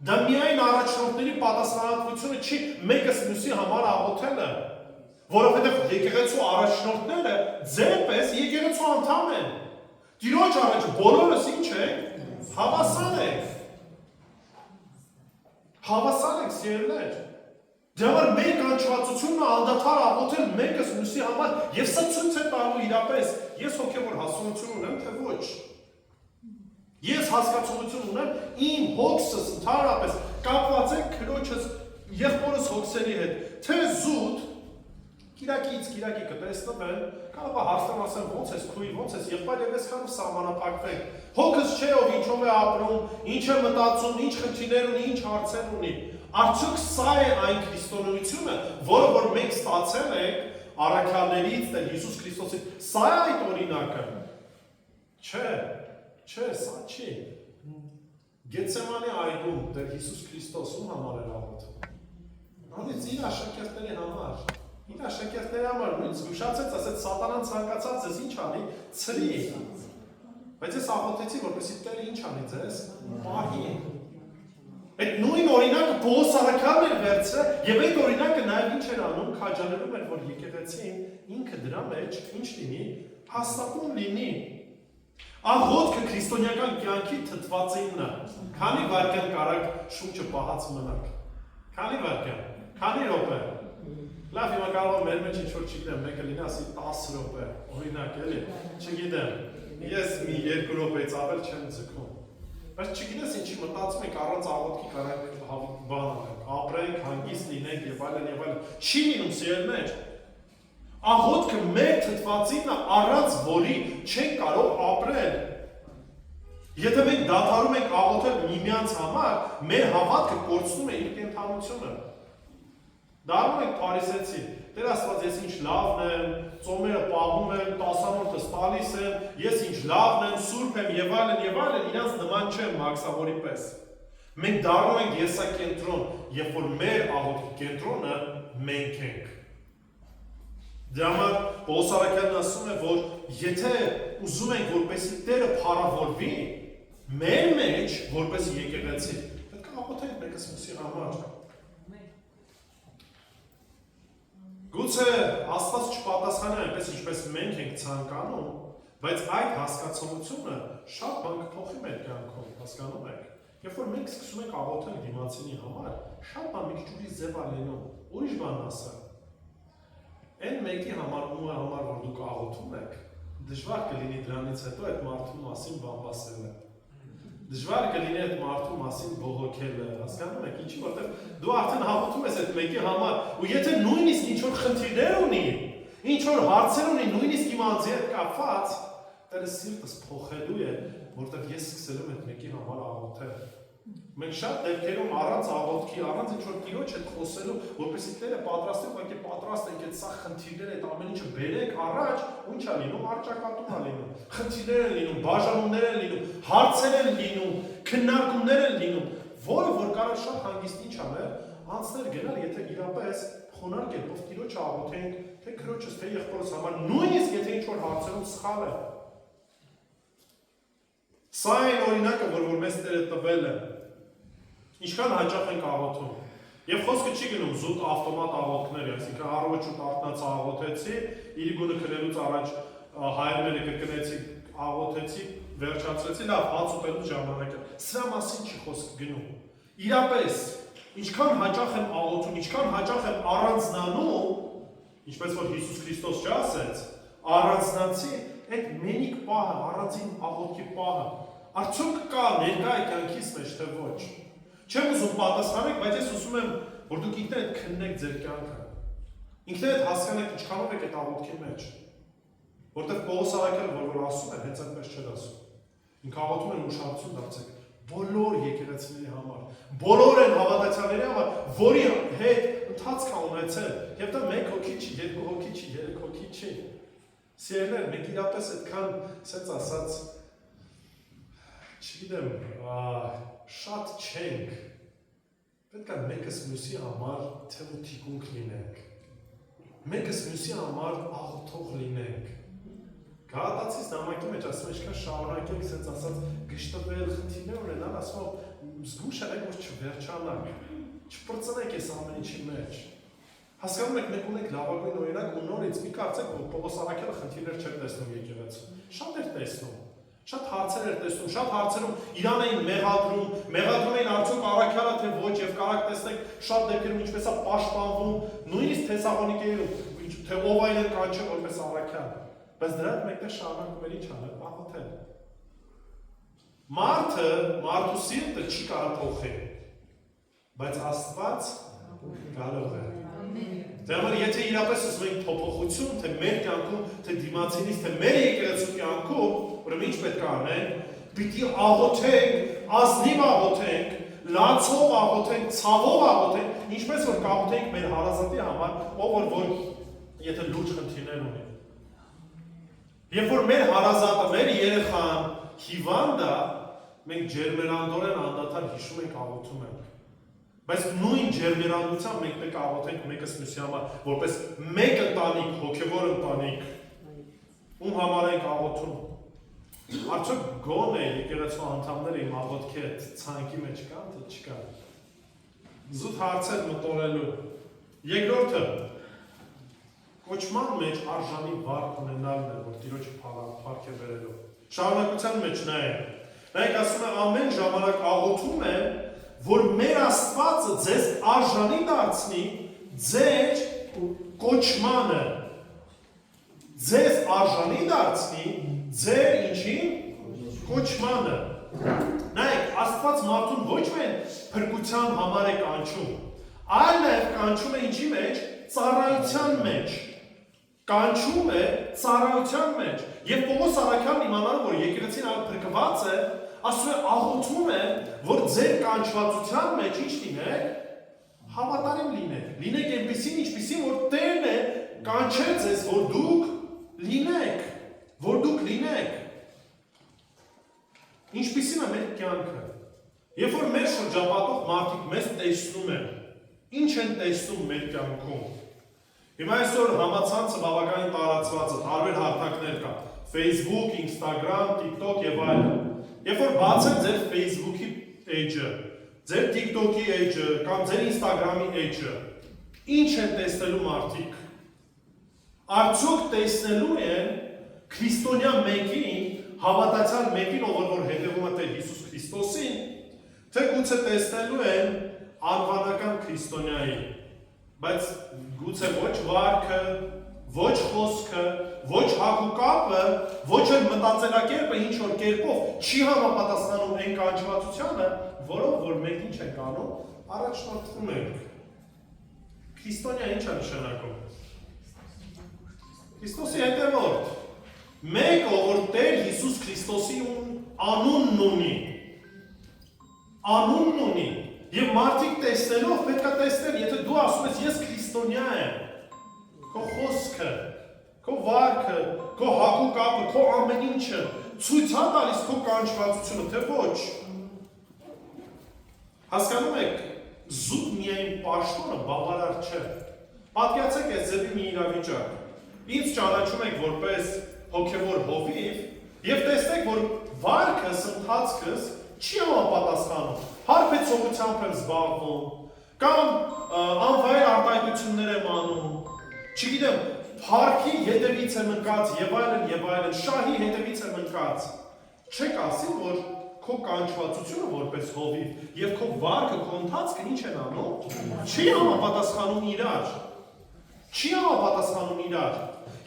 Դա միայն առաջնորդների պատասխանատվությունը չի մեկս մյուսի համար աղոթելը, որովհետև եկեղեցու առաջնորդները ձեր պես եկեղեցու անդամ են։ Տիրոջ առաջ բոլորս ինչ եք, հավասար եք։ Հավասար եք սիրելիներ։ Դրա համար մեր կանչվածությունն է անդադար աղոթել մեկս մյուսի համար, եւ սա ցույց է տալու իրապես, ես հոգեվոր հասունություն ունեմ, թե ոչ։ Ես հասկացողություն ունեմ, իմ հոգսս ընդհանրապես կապված է քրոջս եղբորս հոգսերի հետ, թե զուտ կիրակից կիրակի կտեսնվեն, կարող է հարցնեմ ասեմ ոնց ես քույր, ոնց ես եղբայր եւ այսքանով սահմանափակվենք։ Հոգս չէ ով ինչով է ապրում, ինչ է մտածում, ինչ խնդիրներ ունի, ինչ հարցեր ունի։ Արդյոք սա է այն քրիստոնեությունը, որը որ մենք ստացել ենք առաքյալներից, Տեր Հիսուս Քրիստոսից, սա է այդ օրինակը։ Չէ, սա չի։ Գեթսեմանի այգում Տեր Հիսուս Քրիստոս ում համար էր աղոթում։ Անից իր աշակերտների համար։ Իր աշակերտների համար նույն զգուշացեց, ասեց սատանան ցանկացած ձեզ ինչ անի, ցրի։ Բայց ես աղոթեցի, որպեսզի Տերը ինչ անի ձեզ, պահի։ Այդ նույն օրինակը Պողոս առաքյալն էր վերցրել, եւ այդ օրինակը նաեւ ինչ էր անում, քաջալերում էր, որ եկեղեցին ինքը դրա մեջ ինչ լինի, հաստատուն լինի։ Աղոթքը քրիստոնեական կյանքի թթվածինն է։ Քանի վայրկյան կարակ շունչը պահած մնաք։ Քանի վայրկյան, քանի րոպե։ Լավ, հիմա կարող եմ մեր մեջ ինչ-որ չգիտեմ, մեկը լինի ասի 10 րոպե, օրինակ էլի, չգիտեմ, ես մի 2 րոպեից ավել չեմ ձգում։ Բայց չգիտես ինչի մտածում եք առանց աղոթքի կարակ բան անենք, ապրենք, հանգիստ լինենք եւ այլն, չի լինում սիրելիներ։ Աղոթքը մեր թթվածինն է, առանց որի չենք կարող ապրել։ Եթե մենք դադարում ենք աղոթել միմյանց համար, մեր հավատքը կորցնում է իր կենդանությունը։ Դառնում ենք փարիսեցի։ Տեր Աստված, ես ինչ լավն եմ, ծոմերը պահում եմ, տասամորդս տալիս եմ, ես ինչ լավն եմ, սուրբ եմ եւ այլն, իրանց նման չեմ մաքսավորի պես։ Մենք դառնում ենք եսակենտրոն, երբ որ մեր աղոթքի կենտրոնը մենք ենք։ Դրա համար Պողոս առաքյալն ասում է, որ եթե ուզում ենք, որպեսզի Տերը փառավորվի, մեր մեջ, որպեսզի եկեղեցի, պետք է աղոթենք մեկս մյուսի համար։ Գուցե Աստված չպատասխանի այնպես, ինչպես մենք ենք ցանկանում, բայց այդ հասկացողությունը շատ բան կփոխի մեր կյանքում, հասկանում եք։ Երբ որ մենք սկսում ենք աղոթել դիմացինի համար, շատ բան մի քիչ ուրիշ ձև է լինում, ուրիշ բան ասա։ Այն մեկի համար, ում համար որ դուք աղոթում եք, դժվար կլինի դրանից հետո այդ մարդու մասին բամբասելը։ Դժվար կլինի այդ մարդու մասին բողոքելը, հասկանում եք, ինչի, որտեղ դու արդեն աղոթում ես այդ մեկի համար, ու եթե նույնիսկ ինչ-որ խնդիրներ ունի, ինչ-որ հարցեր ունի, նույնիսկ իմ անձի հետ կապված, Տերը սիրտս փոխելու է, որտեղ ես սկսել եմ այդ մեկի համար աղոթել։ Մենք շատ դեպքերում առանց աղոթքի, առանց ինչ-որ Տիրոջ հետ խոսելու, որպեսզի Տերը պատրաստ է, ուղղակի պատրաստ ենք այդ սա խնդիրները, այդ ամեն ինչը բերենք առաջ, ու ինչ է լինում, առճակատում է լինում, խնդիրներ են լինում, բաժանումներ են լինում, հարցեր են լինում, քննարկումներ են լինում, որը որ կարող շատ հանգիստ ինչ անել, անցներ գնալ, եթե իրապես խոնարհ կերպով Տիրոջը աղոթենք, թե քրոջս, թե եղբորս համար, նույնիսկ եթե ինչ-որ հարցերում սխալ է։ Սա այն օրինակը, որ մեզ Տերը տվել է, ինչքան հաճախ ենք աղոթում։ Եվ խոսքը չի գնում զուտ ավտոմատ աղոթքների, այսինքն առողջ ու տաղտնած աղոթեցի, իր գունը քնելուց առաջ հայրները կրկնեցի, աղոթեցի, վերջացրեցի, լավ, հաց ուտելու ժամանակը։ Սրա մասին չի խոսքը գնում։ Իրապես, ինչքան հաճախ եմ աղոթում, ինչքան հաճախ եմ առանձնանում, ինչպես որ Հիսուս Քրիստոս չասեց, առանձնացի այդ մենիկ պահը, առանձին աղոթքի պահը, արդյոք կա ներկա կյանքիս մեջ, թե ոչ։ Չեմ ուզում պատասխանեք, բայց ես ուզում եմ, որ դուք ինքներդ քննեք ձեր կյանքը։ Ինքներդ հասկանեք ինչքանով եք այդ աղոթքի մեջ։ Որտեղ Պողոս առաքյալը որ ասում է, հենց այնպես չէր ասում։ Ինքը աղոթում է ուշադրություն դարձեք բոլոր եկեղեցիների համար, բոլոր այն հավատացյալների համար, որի հետ ընթացք ա ունեցել, եւ դա 1 հոգի չի, 2 հոգի չի, 3 հոգի չի։ Սիրելիներ, մենք իրապես այդքան, ասած ասած, չգիտեմ, շատ չենք, պետք է մեկս մյուսի համար թևութիկունք լինենք, մեկս մյուսի համար աղոթող լինենք։ Գաղատացիս նամակի մեջ ասում է, ինչքան շարունակենք, ասած ասած, գշտվել, խնդիրներ ունենալ, ասում զգուշ եղեք, որ չվերջանանք, չպրծնենք այս ամեն ինչի մեջ։ Հասկանում եք, մենք ունենք լավագույն օրինակ ու նորից մի կարծեք, որ Պողոս առաքյալը խնդիրներ չէր տեսնում եկեղեցում։ Շատ էր տեսնում, շատ հարցեր էր տեսնում, շատ հարցերում իրան էին մեղադրում էին արդյոք առաքյալը թե ոչ, եւ կարաք տեսնեք շատ դեպքերում ինչպես է պաշտպանվում, նույնիսկ Թեսաղոնիկեում, թե ով այն են կանչել որպես առաքյալ։ Բայց դրա հետ մեկտեղ շարունակում էր ինչ անել, աղոթել։ Մարդու սիրտը չի կարող փոխել, բայց Աստված կարող է։ Դրա համար եթե իրապես ուզում ենք փոփոխություն, թե մեր կյանքում, թե դիմացինից, թե մեր եկեղեցու կյանքում, ուրեմն ինչ պետք է անենք, պիտի աղոթենք, ազնիվ աղոթենք, լացով աղոթենք, ցավով աղոթենք, ինչպես որ կաղոթենք մեր հարազատի համար, ով որ եթե լուրջ խնդիրներ ունի։ Երբ որ մեր հարազատը, մեր երեխան հիվանդ է, մենք ջերմերանդորեն անդադար հիշում ենք, աղոթում ենք։ Բայց նույն ջերմերանդությամբ մենք պետք է աղոթենք մեկս մյուսի համար, որպես մեկ ընտանիք, հոգևոր ընտանիք, ում համար ենք աղոթում։ Արդյոք գոնե եկեղեցու անդամները իմ աղոթքի հետ ցանկի մեջ կան, թե չկան։ Զուտ հարցեր մտորելու։ Երկրորդը կոչման մեջ արժանի վարկ ունենալն է, որ Տիրոջը փառք է բերելով։ Շարունակության մեջ նայեք ասում է ամեն ժամանակ աղոթում է, որ մեր Աստվածը ձեզ արժանի դարձնի ձեր կոչմանը, ձեզ արժանի դարձնի ձեր ինչին կոչմանը։ Նայեք, Աստված մարդուն ոչ միայն փրկության համար է կանչում, այլ նաև կանչում է ինչի մեջ, ծառայության մեջ, կանչում է ծառայության մեջ։ Եվ Պողոս առաքյալն իմանալով, որ եկեղեցին փրկված է, ասում է, աղոթում է, որ ձեր կանչվածության մեջ ինչ լինեք, հավատարիմ լինեք այնպիսին, ինչպիսին, որ Տերն է կանչել ձեզ, որ դուք լինեք։ Ինչպիսին է մեր կյանքը։ Երբ որ մեր շրջապատող մարդիկ մեզ տեսնում են, ինչ են տեսնում մեր կյանքում։ Հիմա այսօր համացանցը բավականին տարածված է, տարբեր հարթակներ կա, Facebook, Instagram, TikTok եւ այլն։ Երբ որ բացեք ձեր Facebook-ի page-ը, ձեր TikTok-ի page-ը կամ ձեր Instagram-ի page-ը, ինչ են տեսնելու մարդիկ։ Արդյոք տեսնելու են քրիստոնյա մեկին, հավատացյալ մեկին, ով որ հետևում է Տեր Հիսուս Քրիստոսին, թե գուցե տեսնելու են անվանական քրիստոնյայի, բայց գուցե ոչ վարքը, ոչ խոսքը, ոչ հագուկապը, ոչ էլ մտածելակերպը ինչ որ կերպով չի համապատասխանում այն կանչվածությանը, որով որ մենք ինչ ենք անում, առաջնորդվում ենք։ Քրիստոնյա ինչ է նշանակում։ Քրիստոսի հետևորդ։ Մեկը, որ Տեր Հիսուս Քրիստոսի անունն ունի, եւ մարդիկ տեսնելով պետք է տեսնեն, եթե դու ասում ես ես քրիստոնյա եմ, քո խոսքը, քո վարքը, քո հագուկապը, քո ամեն ինչը ցույց է տալիս քո կանչվածությունը, թե ոչ։ Հասկանում եք, զուտ միայն պաշտոնը բավարար չէ։ Պատկերացեք այս ձևի մի իրավիճակ։ Ինձ ճանաչում եք որպես հոգևոր հովիվ եւ տեսնեք, որ վարքս, ընթացքս չի համապատասխանում։ Հարբեցողությամբ եմ զբաղվում, կամ անվայր արտահայտություններ եմ անում, չգիտեմ, փառքի հետևից եմ ընկած եւ այլն, շահի հետևից եմ ընկած։ Չեք ասի, որ քո կանչվածությունը որպես հովիվ եւ քո վարքը, քո ընթացքը ինչ են անում, չի համապատասխանում իրար։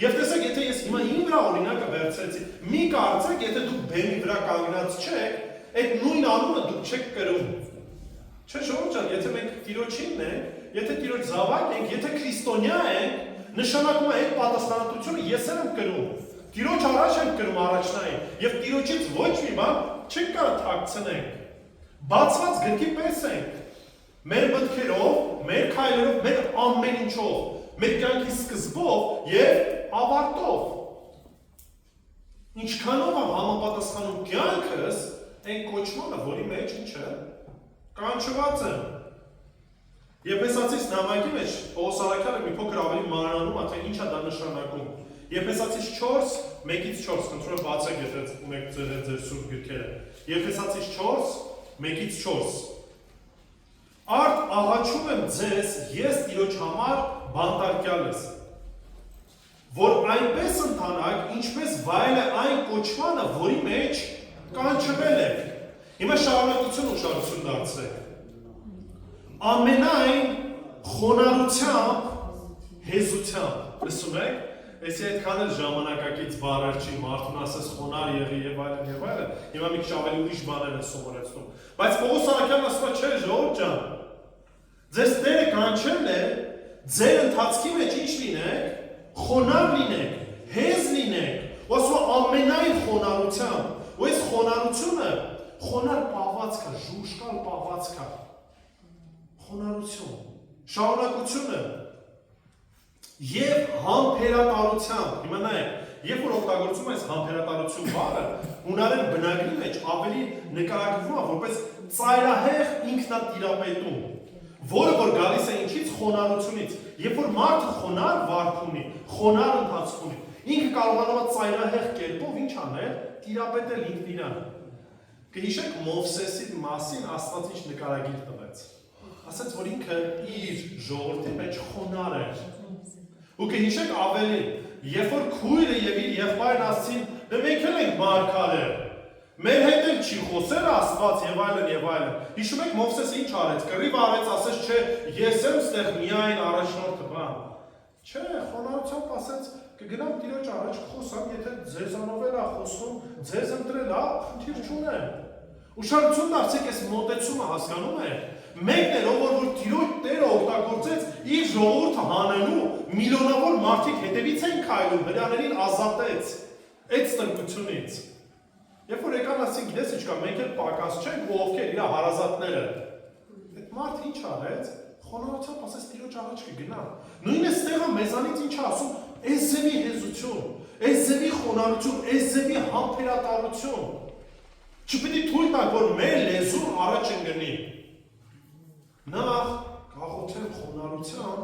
Եվ տեսեք, եթե ես հիմա իմ վրա օրինակը վերցրեցի, մի կարծեք, եթե դուք բեմի վրա կանգնած չեք, այդ նույն անունը դուք չեք կրում։ Չէ՞ ժողովուրդ ջան, եթե մենք Տիրոջինն ենք, եթե Տիրոջ զավակ ենք, եթե քրիստոնյա ենք, նշանակում է այդ պատասխանատվությունը ես եմ կրում։ Տիրոջ առաջ ենք կրում առաջնային, եւ Տիրոջից ոչ մի բան չենք կարող թաքցնենք։ Բացված գրքի պես ենք։ Մեր մտքերով, մեր քայլերով, մեր ամեն ինչով, մեր կյանքի սկզբով եւ ավարտով։ Ինչքանով է համապատասխանում կյանքս այն կոչմանը, որի մեջ ինչ է, կանչված եմ։ Եփեսացիս նամակի մեջ Պողոս առաքյալը մի փոքր ավելի մանրանում է, թե ինչ է դա նշանակում։ Եփեսացիս 4, 1-4, խնդրում եմ բացեք, եթե ունեք ձեր սուրբ գրքերը։ Եփեսացիս 4, 1-4։ Արդ աղաչում եմ ձեզ, ես Տիրոջ համար բանտարկյալս, որ այնպես ընթանաք, ինչպես վայել է այն կոչմանը, որի մեջ կանչվել եք։ Հիմա շարունակություն ուշադրություն դարձրեք։ Ամենայն խոնարհությամբ, հեզությամբ, լսում եք, այսի այդքան էլ ժամանակակից բառեր չի, մարդուն ասես խոնար եղի եւ այլն, հիմա մի քիչ ավելի ուրիշ բաներ են սովորեցնում։ Բայց Պողոս առաքյալն ասում է, չէ, ժողովուրդ ջան, ձեզ Տերը կանչել է, ձեր ընթացքի մեջ ինչ լինեք, խոնար լինեք, հեզ լինեք, ու ասում է ամենայն խոնարհությամբ, ու այս խոնարհությունը խոնար պահվածք է, ժուշկալ պահվածք է, խոնարհություն, շարունակությունը եւ համբերատարությամբ, հիմա նայեք, երբ որ օգտագործում ես համբերատարություն բառը, հունարեն բնագրի մեջ ավելի նկարագրվում է որպես ծայրահեղ ինքնատիրապետում, որը որ գալիս է ինչից խոնարհությունից, երբ որ մարդը խոնար վարք ունի, խոնար ընթացք ունի, ինքը կարողանում է ծայրահեղ կերպով ինչ անել, տիրապետել ինքն իրան։ Կհիշեք Մովսեսի մասին Աստված ինչ նկարագիր տվեց։ Ասաց, որ ինքը իր ժողովրդի մեջ խոնար էր։ Ու կհիշեք ավելի, երբ որ քույրը եւ իր եղբայրն ասին, դե մենք էլ ենք մարգարեր։ Մեր հետ էլ չի խոսել Աստված եւ այլն եւ այլն։ Հիշում եք Մովսեսը ինչ արեց, կռիվ արեց, ասեց, չէ, ես եմ ստեղ միայն առաջնորդը բան։ Չէ, խոնարհությամբ ասեց, կգնամ Տիրոջ առաջ խոսամ, եթե ձեզանով էլ է խոսում, ձեզ ընտրել է, խնդիր չունեմ։ Ուշադրություն դարձեք, այս մոտեցումը հասկանում եք։ Մեկն էր, որ Տիրոջ Տերը օգտագործեց իր ժողովուրդը հանելու, միլիոնավոր մարդիկ հետևից են քայլում, հրեաներին ազատեց այդ ստրկությունից։ Երբ որ եկան ասին, գիտես ինչ կա, մենք էլ պակաս չենք, ու ովքեր իր հարազատները։ Այդ մարդը ինչ արեց, խոնարհությամբ ասեց Տիրոջ առաջ կգնա։ Նույնը ստեղը մեզանից ինչ ասում, Էզևի հեզություն, Էզևի խոնարհություն, Էզևի համբերատարություն։ Չպետք է թույլ տալ, որ մեր լեզուն առաջ ընկնի։ Նախ գաղութեն խոնարհությամբ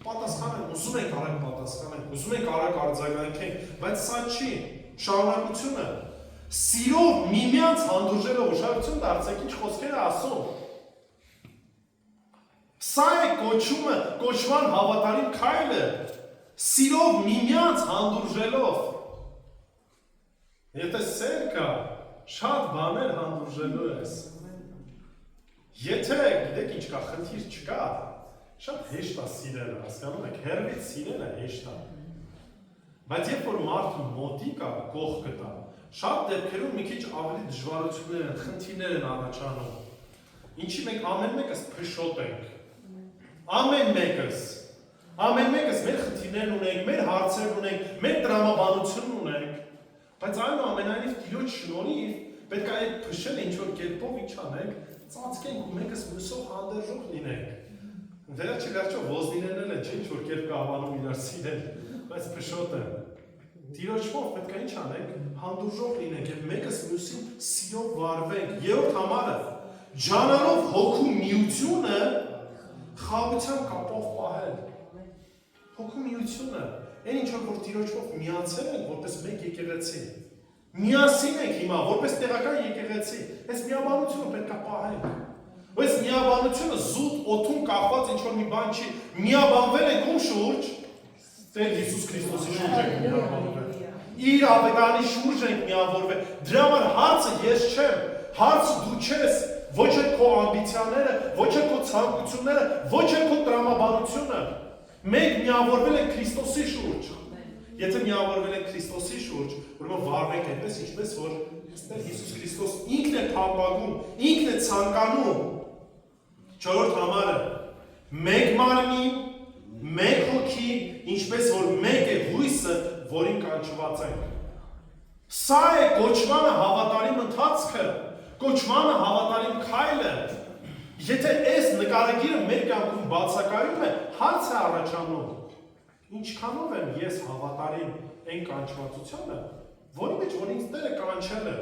պատասխանենք, ուզում ենք արագ պատասխանենք, ուզում ենք արագ արձագանքենք, բայց սա չի շարունակությունը։ Սիրով միմյանց հանդուրժելով ուշադրություն դարձեք, ինչ խոսքեր է ասում։ Սա է կոչման հավատարիմ քայլը, սիրով միմյանց հանդուրժելով։ Եթե սեր կա, շատ բաներ հանդուրժելու ես։ Եթե գիտեք ինչ կա, խնդիր չկա, շատ հեշտ է սիրելը, հասկանում եք, հեռվից սիրելը հեշտ է։ Բայց երբ որ մարդը մոտիկ է, կողքը տա, շատ դեպքերում մի քիչ ավելի դժվարություններ են, խնդիրներ են առաջանում։ Ինչի մենք ամեն մեկս փշոտ ենք։ Ամեն մեկս մեր խնդիրներն ունենք, մեր հարցերն ունենք, մեր տրամաբանությունն ունենք։ Բայց այնուամենայնիվ Տիրոջ շնորհիվ պետք է այդ փշելը ինչ-որ կերպով ինչ անենք, ծածկենք ու մեկս մյուսով հանդերժող լինենք։ Վերջիվերջո ոզնիներն էլ են, չէ՞ ինչ-որ կերպ կարողանում իրար սիրել, բայց փշոտ է։ Տիրոջով պետք է ինչ անենք, հանդուրժող լինենք եւ մեկս մյուսին սիրով վարվենք։ Երրորդ համարը ջանալով հոգու միությունը խաղության կապով պահել։ Հոգու միությունը, այն ինչ որ Տիրոջով միացել ենք որպես մեկ եկեղեցի։ Միասին ենք հիմա որպես տեղական եկեղեցի։ Այս միաբանությունը պետք է պահենք։ Այս միաբանությունը զուտ օդում կախված ինչ որ մի բան չի։ Միաբանվել ենք ում շուրջ։ Տեր Հիսուս Քրիստոսի շուրջ ենք միաբանվել։ Իր ավետարանի շուրջ ենք միավորվել։ Դրա համար հարցը ես չեմ, հարցը դու չես, ոչ էլ քո ամբիցիաները, ոչ էլ քո ցանկությունները, ոչ էլ քո տրամաբանությունը։ Մենք միավորվել ենք Քրիստոսի շուրջ։ Եթե միավորվել ենք Քրիստոսի շուրջ, ուրեմն վարվենք այնպես, ինչպես որ Տեր Հիսուս Քրիստոս ինքն է փափագում, ինքն է ցանկանում։ Չորրորդ համարը մեկ մարմին, մեկ հոգի, ինչպես որ մեկ է հույսը, որին կանչված ենք։ Սա է կոչմանը հավատարիմ ընթացքը, կոչմանը հավատարիմ քայլը։ Եթե այս նկարագիրը մեր կյանքում բացակայում է, հարց է առաջանում. ինչքանով եմ ես հավատարիմ այն կանչվածությանը, որի մեջ որ ինձ Տերը կանչել է։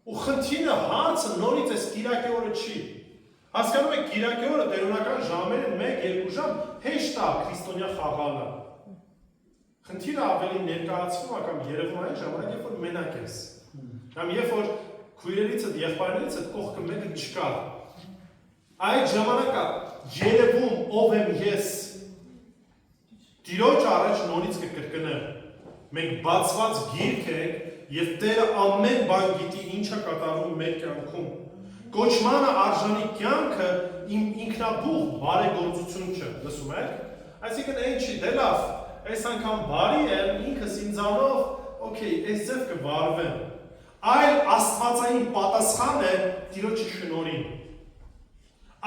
Ու խնդիրը հարցը նորից այս Կիրակի օրը չի։ Հասկանում եք, Կիրակի օրը տերունական ժամերին 1-2 ժամ հեշտ է քրիստոնյա խաղալը։ Խնդիրը ավելի ներկայացվում է կամ երևում այն ժամանակ, երբ որ մենակ ես։ Կամ երբ որ քույրերիցդ, եղբայրներիցդ կողքը մեկը չկա։ Այդ ժամանակը երևում ով եմ ես։ Տիրոջ առաջ նորից կկրկնեմ։ Մենք բացված գիրք ենք եւ Տերը ամեն բան գիտի ինչ է կատարվում մեր կյանքում։ Կոչմանը արժանի կյանքը ինքնաբուխ բարեգործություն չէ, լսում եք։ Այսինքն այն չի, դե լավ, այս անգամ բարի եմ, ինքս ինձանով, օքեյ, այս ձև կվարվեմ։ Այլ աստվածային պատասխան է Տիրոջի շնորհին։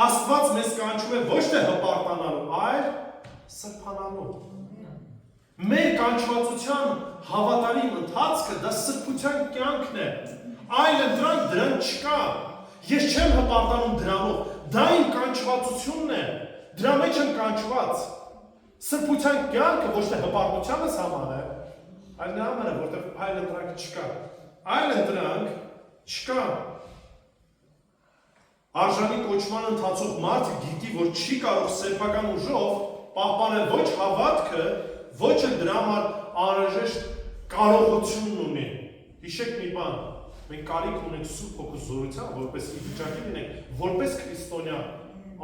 Աստված մեզ կանչում է ոչ թե հպարտանալու, այլ սրբանալու։ Մեր կանչվածության հավատարիմ ընթացքը դա սրբության կյանքն է։ Այլ ընտրանք դրան չկա։ Ես չեմ հպարտանում դրանով, դա իմ կանչվածությունն է։ Դրա մեջ եմ կանչված։ Սրբության կյանքը ոչ թե հպարտությանս համար է, այլ նա համար է, որտեղ այլ ընտրանք չկա։ Այլ ընտրանք չկա։ Արժանի կոչման ընթացող մարդը գիտի, որ չի կարող սեփական ուժով պահպանել ոչ հավատքը, ոչ էլ դրա համար անհրաժեշտ կարողությունն ունի։ Հիշեք մի բան, մենք կարիք ունենք Սուրբ Հոգու զորության, որպես ի վիճակի լինենք, որպես քրիստոնյա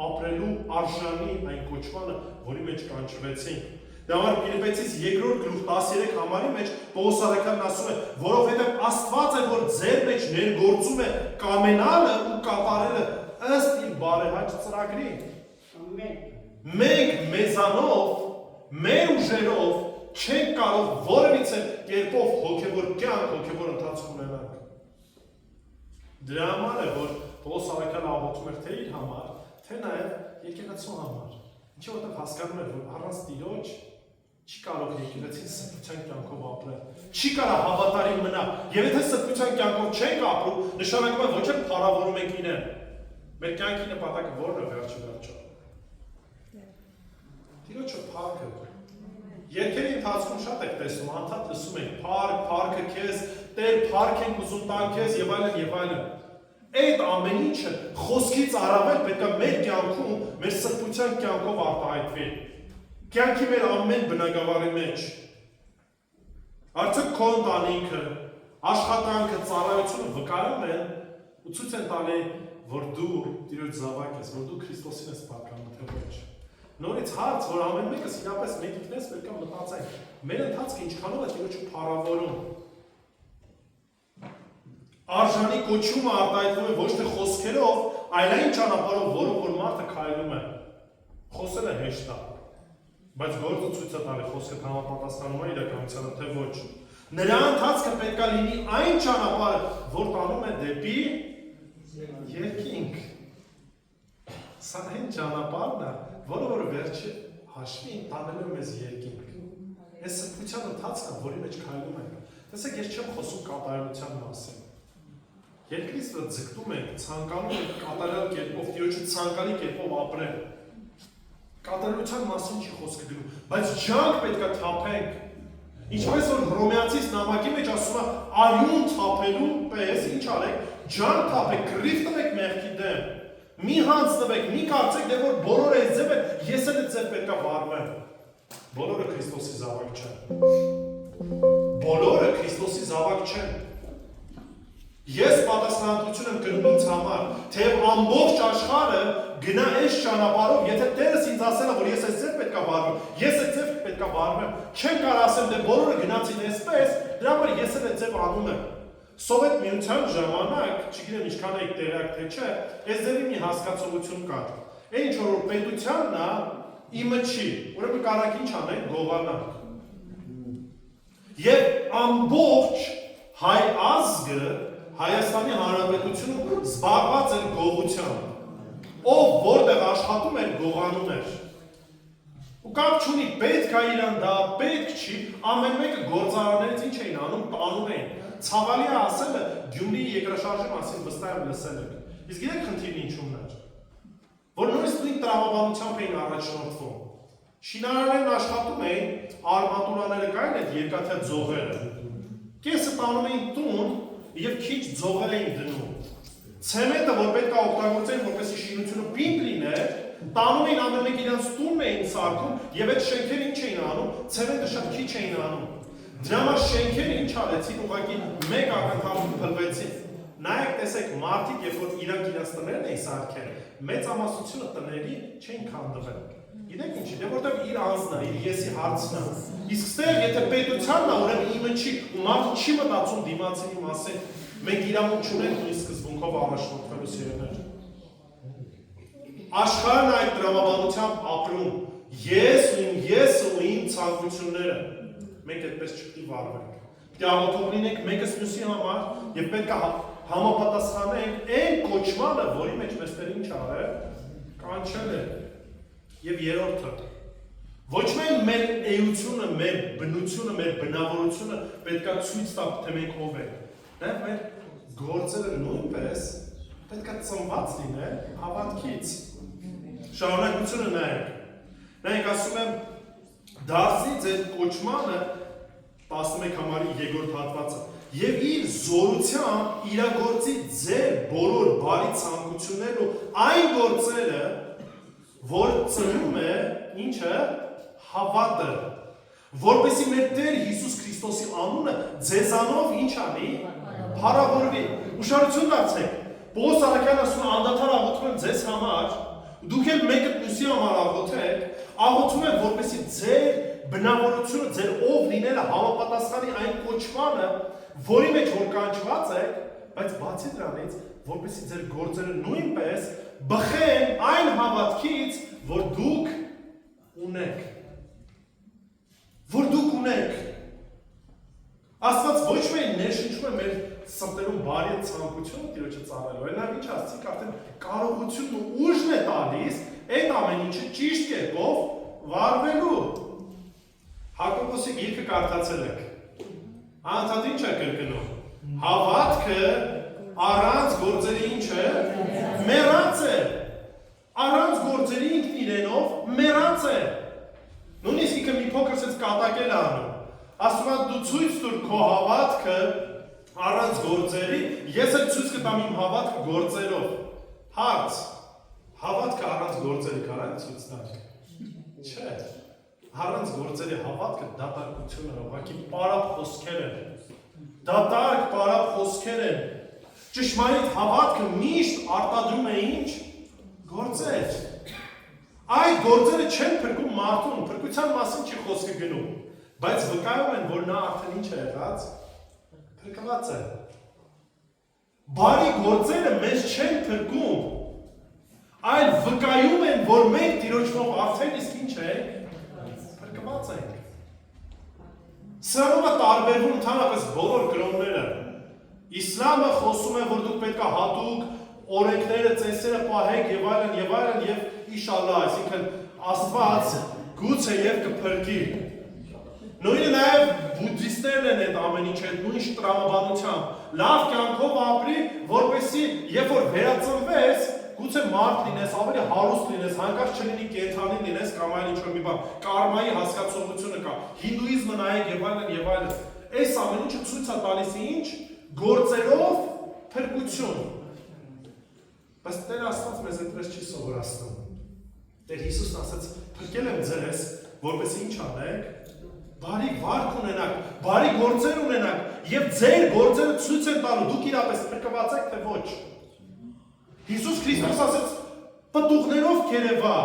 ապրելու արժանի այն կոչմանը, որի մեջ կանչվեցինք։ Դա համար Ֆիլիպեցիս 2-րդ գլուխ 13 համարի մեջ Պողոս առաքյալն ասում է, որովհետև Աստված է, որ ձեր մեջ ներգործում է կամենալը ու կատարելը ըստ իր բարեհաճ ծրագրի։ Մենք մեզանով, մեր ուժերով չենք կարող որևիցե կերպով հոգևոր կյանք, հոգևոր ընթացք ունենալ։ Դրա համար է, որ Պողոս առաքյալը աղոթում էր թե իր համար, թե նաև եկեղեցու համար։ Ինչի որտեղ հասկանում էր, որ առանց Տիրոջ չի կարող եկեղեցին սրբության կյանքով ապրել։ Չի կարող հավատարիմ մնալ։ Եվ եթե սրբության կյանքով չենք ապրում, նշանակում է ոչ էլ փառավորում ենք իրեն։ Մեր կյանքի նպատակը ո՞րն է վերջո։ Տիրոջը փառքը։ Երկերի ընթացքում շատ եք տեսնում, անդադ լսում եք, փառքը քեզ, Տեր փառք ենք ուզում տան քեզ եւ այլն եւ այլն։ Այդ ամեն ինչը խոսքից առավել պետք է մեր կյանքում, մեր սրբության կյանքով արտահայտվի։ Կյանքի մեր ամեն բնագավառի մեջ։ Արդյոք քո ընտանիքը, աշխատանքը, ծառայությունը վկայում են ու ցույց են տալի, որ դու Տիրոջ զավակ ես, որ դու Քրիստոսին ես պատկանում, թե ոչ։ Նորից հարց, որ ամեն մեկս իրապես մեկիկնես պետք է մտածենք։ Մեր ընթացքը ինչքանով է Տիրոջը փառավորում։ Արժանի կոչումը արտահայտվում է ոչ թե խոսքերով, այլ այն ճանապարհով, որով որ մարդը քայլում է։ Խոսելը հեշտ է, բայց գործը ցույց է տալի խոսքը համապատասխանում է իրականությանը, թե ոչ։ Նրա ընթացքը պետք է լինի այն ճանապարհը, որ տանում է դեպի երկինք։ Սա այն ճանապարհն է, որը որ վերջի հաշվին տանելու է մեզ երկինք։ Այս սրբության ընթացքը, որի մեջ քայլում ենք։ Տեսեք, ես չեմ խոսում կատարելության մասին։ Երկրից վրա ձգտում ենք, ցանկանում ենք կատարյալ կերպով, Տիրոջը ցանկալի կերպով ապրել։ Կատարելության մասին չի խոսքը գնում, բայց ջանք պետք է թափենք։ Ինչպես որ Հռոմեացիս նամակի մեջ ասում է, արյուն թափելու պես, ինչ արեք, ջանք թափեք, կռիվ տվեք մեղքի դեմ։ Մի հանձնվեք, մի կարծեք, դե որ բոլորը այս ձև են, ես էլ այդ ձև պետք է վարվեմ։ Բոլորը Քրիստոսի զավակ չեն։ Բոլորը Քրիստոսի զավակ չեն։ Ես պատասխանատվություն եմ կրում ինձ համար, թե ամբողջ աշխարհը գնա այս ճանապարհով, եթե Տերս ինձ ասել է, որ ես այս ձև պետք է վարվեմ, ես այդ ձև պետք է վարվեմ, չեմ կարող ասել, դե բոլորը գնացին այսպես, դրա համար ես էլ այդ ձև անում եմ։ Սովետ միության ժամանակ, չգիտեմ ինչքան եք տեղյակ թե չէ, այս ձևի մի հասկացողություն կար։ Այն ինչ որ պետությանն է, իմը չի, ուրեմն կարանք ինչ անենք, գողանանք։ Եվ ամբողջ հայ ազգը Հայաստանի Հանրապետությունում զբաղված էր գողությամբ, ով որտեղ աշխատում էր, գողանում էր։ Ու կապ չունի, պետք է իրան դա, պետք չի, ամեն մեկը գործարաններից ինչ էին անում, տանում էին։ Ցավալի է ասելը, Գյումրիի երկրաշարժի մասին վստահ եմ լսել եք։ Իսկ գիտեք խնդիրն ինչումն էր, որ նույնիսկ նույն տրամաբանությամբ էին առաջնորդվում։ Շինարարներն աշխատում էին, արմատուրաները կային այդ երկաթյա ձողերը։ Կեսը տանում էին տուն, եւ քիչ ձողեր էին դնում։ Ցեմենտը, որ պետք է օգտագործեն, որպեսզի շինությունը պինդ լիներ, տանում էին ամեն մեկ իրենց տունն էին սարքում եւ այդ շենքերը ինչ էին անում, ցեմենտը շատ քիչ էին անում։ Դրա համար շենքերը ինչ արեցին, ուղղակի մեկ ակնթարթում փլվեցին։ Նայեք, տեսեք, մարդիկ, երբ որ իրանք իրենց տներն էին սարքել, մեծամասնությունը տների չէին քանդվել։ Գիտեք ինչի, դե որտեղ իր անձն է, իր եսի հարցն է։ Իսկ ստեղ եթե պետությանն է, ուրեմն իմը չի, ու մարդը չի մտածում դիմացինի մասին, մենք իրավունք չունենք նույն սկզբունքով առաջնորդվելու սիրելիներ։ Աշխարհն այդ տրամաբանությամբ ապրում, ես ու իմ եսը ու իմ ցանկությունները, մենք այդպես չպետք է վարվենք։ Պետք է աղոթող լինենք մեկս մյուսի համար եւ պետք է համապատասխանենք այն կոչմանը, որի մեջ մեզ Տերը ինչ արել, կանչել է։ Եվ երրորդը, ոչ միայն մեր էությունը, մեր բնությունը, մեր բնավորությունը պետք է ցույց տա, թե մենք ով ենք, նաև մեր գործերը նույնպես պետք է ծնված լինեն հավատքից։ Շարունակությունը նայեք ասում եմ, դարձի ձեր կոչմանը 11 համարի 2-րդ հատվածը, եւ իր զորությամբ իրագործի ձեր բոլոր բարի ցանկություններն ու այն գործերը, որ ծնում է ինչը հավատը, որպեսզի մեր Տեր Հիսուս Քրիստոսի անունը ձեզանով ինչ անի, փառավորվի։ Ուշադրություն դարձեք, Պողոս առաքյալն ասում է, անդադար աղոթում եմ ձեզ համար, դուք էլ մեկը մյուսի համար աղոթեք, աղոթում եմ, որպեսզի ձեր բնավորությունը ձեր ով լինելը համապատասխանի այն կոչմանը, որի մեջ որ կանչված եք, բայց բացի դրանից, որպեսզի ձեր գործերը նույնպես բխեն այն հավատքից, որ դուք ունեք։ Որ դուք ունեք։ Աստված ոչ միայն ներշնչում է մեր սրտերում բարի ցանկությունը Տիրոջը ծառայելու, այլ նաև ինչ ասցիք արդեն կարողությունն ու ուժն է տալիս այդ ամեն ինչը ճիշտ կերպով վարվելու։ Հակոբոսի գիրքը կարդացել եք։ Անընդհատ ինչ է կրկնում։ Հավատքը առանց գործերի ինչ է։ Մեռած է։ Առանց գործերի ինքն իրենով մեռած է։ Նույնիսկ ինքը մի փոքր սենց կատակել է անում։ Ասում է դու ցույց տուր քո հավատքը առանց գործերի, ես էլ ցույց կտամ իմ հավատքը գործերով։ Հարց. հավատքը առանց գործերի կարա՞ ցույց տալ։ Չէ։ Առանց գործերի հավատքը դատարկություն է, ուղղակի պարապ խոսքեր են։ Դատարկ պարապ խոսքեր են։ Ճշմարիտ հավատքը միշտ արտադրում է ինչ։ Գործեր։ Այդ գործերը չեն փրկում մարդուն, փրկության մասին չի խոսքը գնում, բայց վկայում են, որ նա արդեն ինչ է եղած, փրկված է։ Բարի գործերը մեզ չեն փրկում, այլ վկայում են, որ մենք Տիրոջով արդեն իսկ ինչ ենք, փրկված ենք։ Սրանով է տարբերվում ընդհանրապես բոլոր կրոնները։ Իսլամը խոսում է, որ դուք պետք է հատուկ օրենքները, ծեսերը պահեք եւ այլն եւ Իշալլահ, այսինքն Աստված գուցե եւ կփրկի։ Նույնը նաեւ բուդդիստներն են այդ ամեն ինչ այդ նույն տրամաբանությամբ։ Լավ կյանքով ապրի, որպեսզի երբ որ վերածնվես, գուցե մարդ լինես, ավելի հարուստ լինես, հանկարծ չլինի կենդանի լինես կամ այլ ինչ-որ մի բան, կարմայի հասկացողությունը կա, հինդուիզմը նայեք եւ այլն։ Այս ամեն ինչը ցույց է տալիս ինչ գործերով փրկություն։ Բայց Տեր Աստված մեզ այդպես չի սովորացնում։ Տեր Հիսուսն ասաց. «Փրկել եմ ձեզ, որպեսզի ինչ անեք, բարի վարք ունենաք, բարի գործեր ունենաք եւ ձեր գործերը ցույց են տալու դուք իրապես փրկված եք թե ոչ»։ Հիսուս Քրիստոս ասաց. «Պտուղներով կերևա»։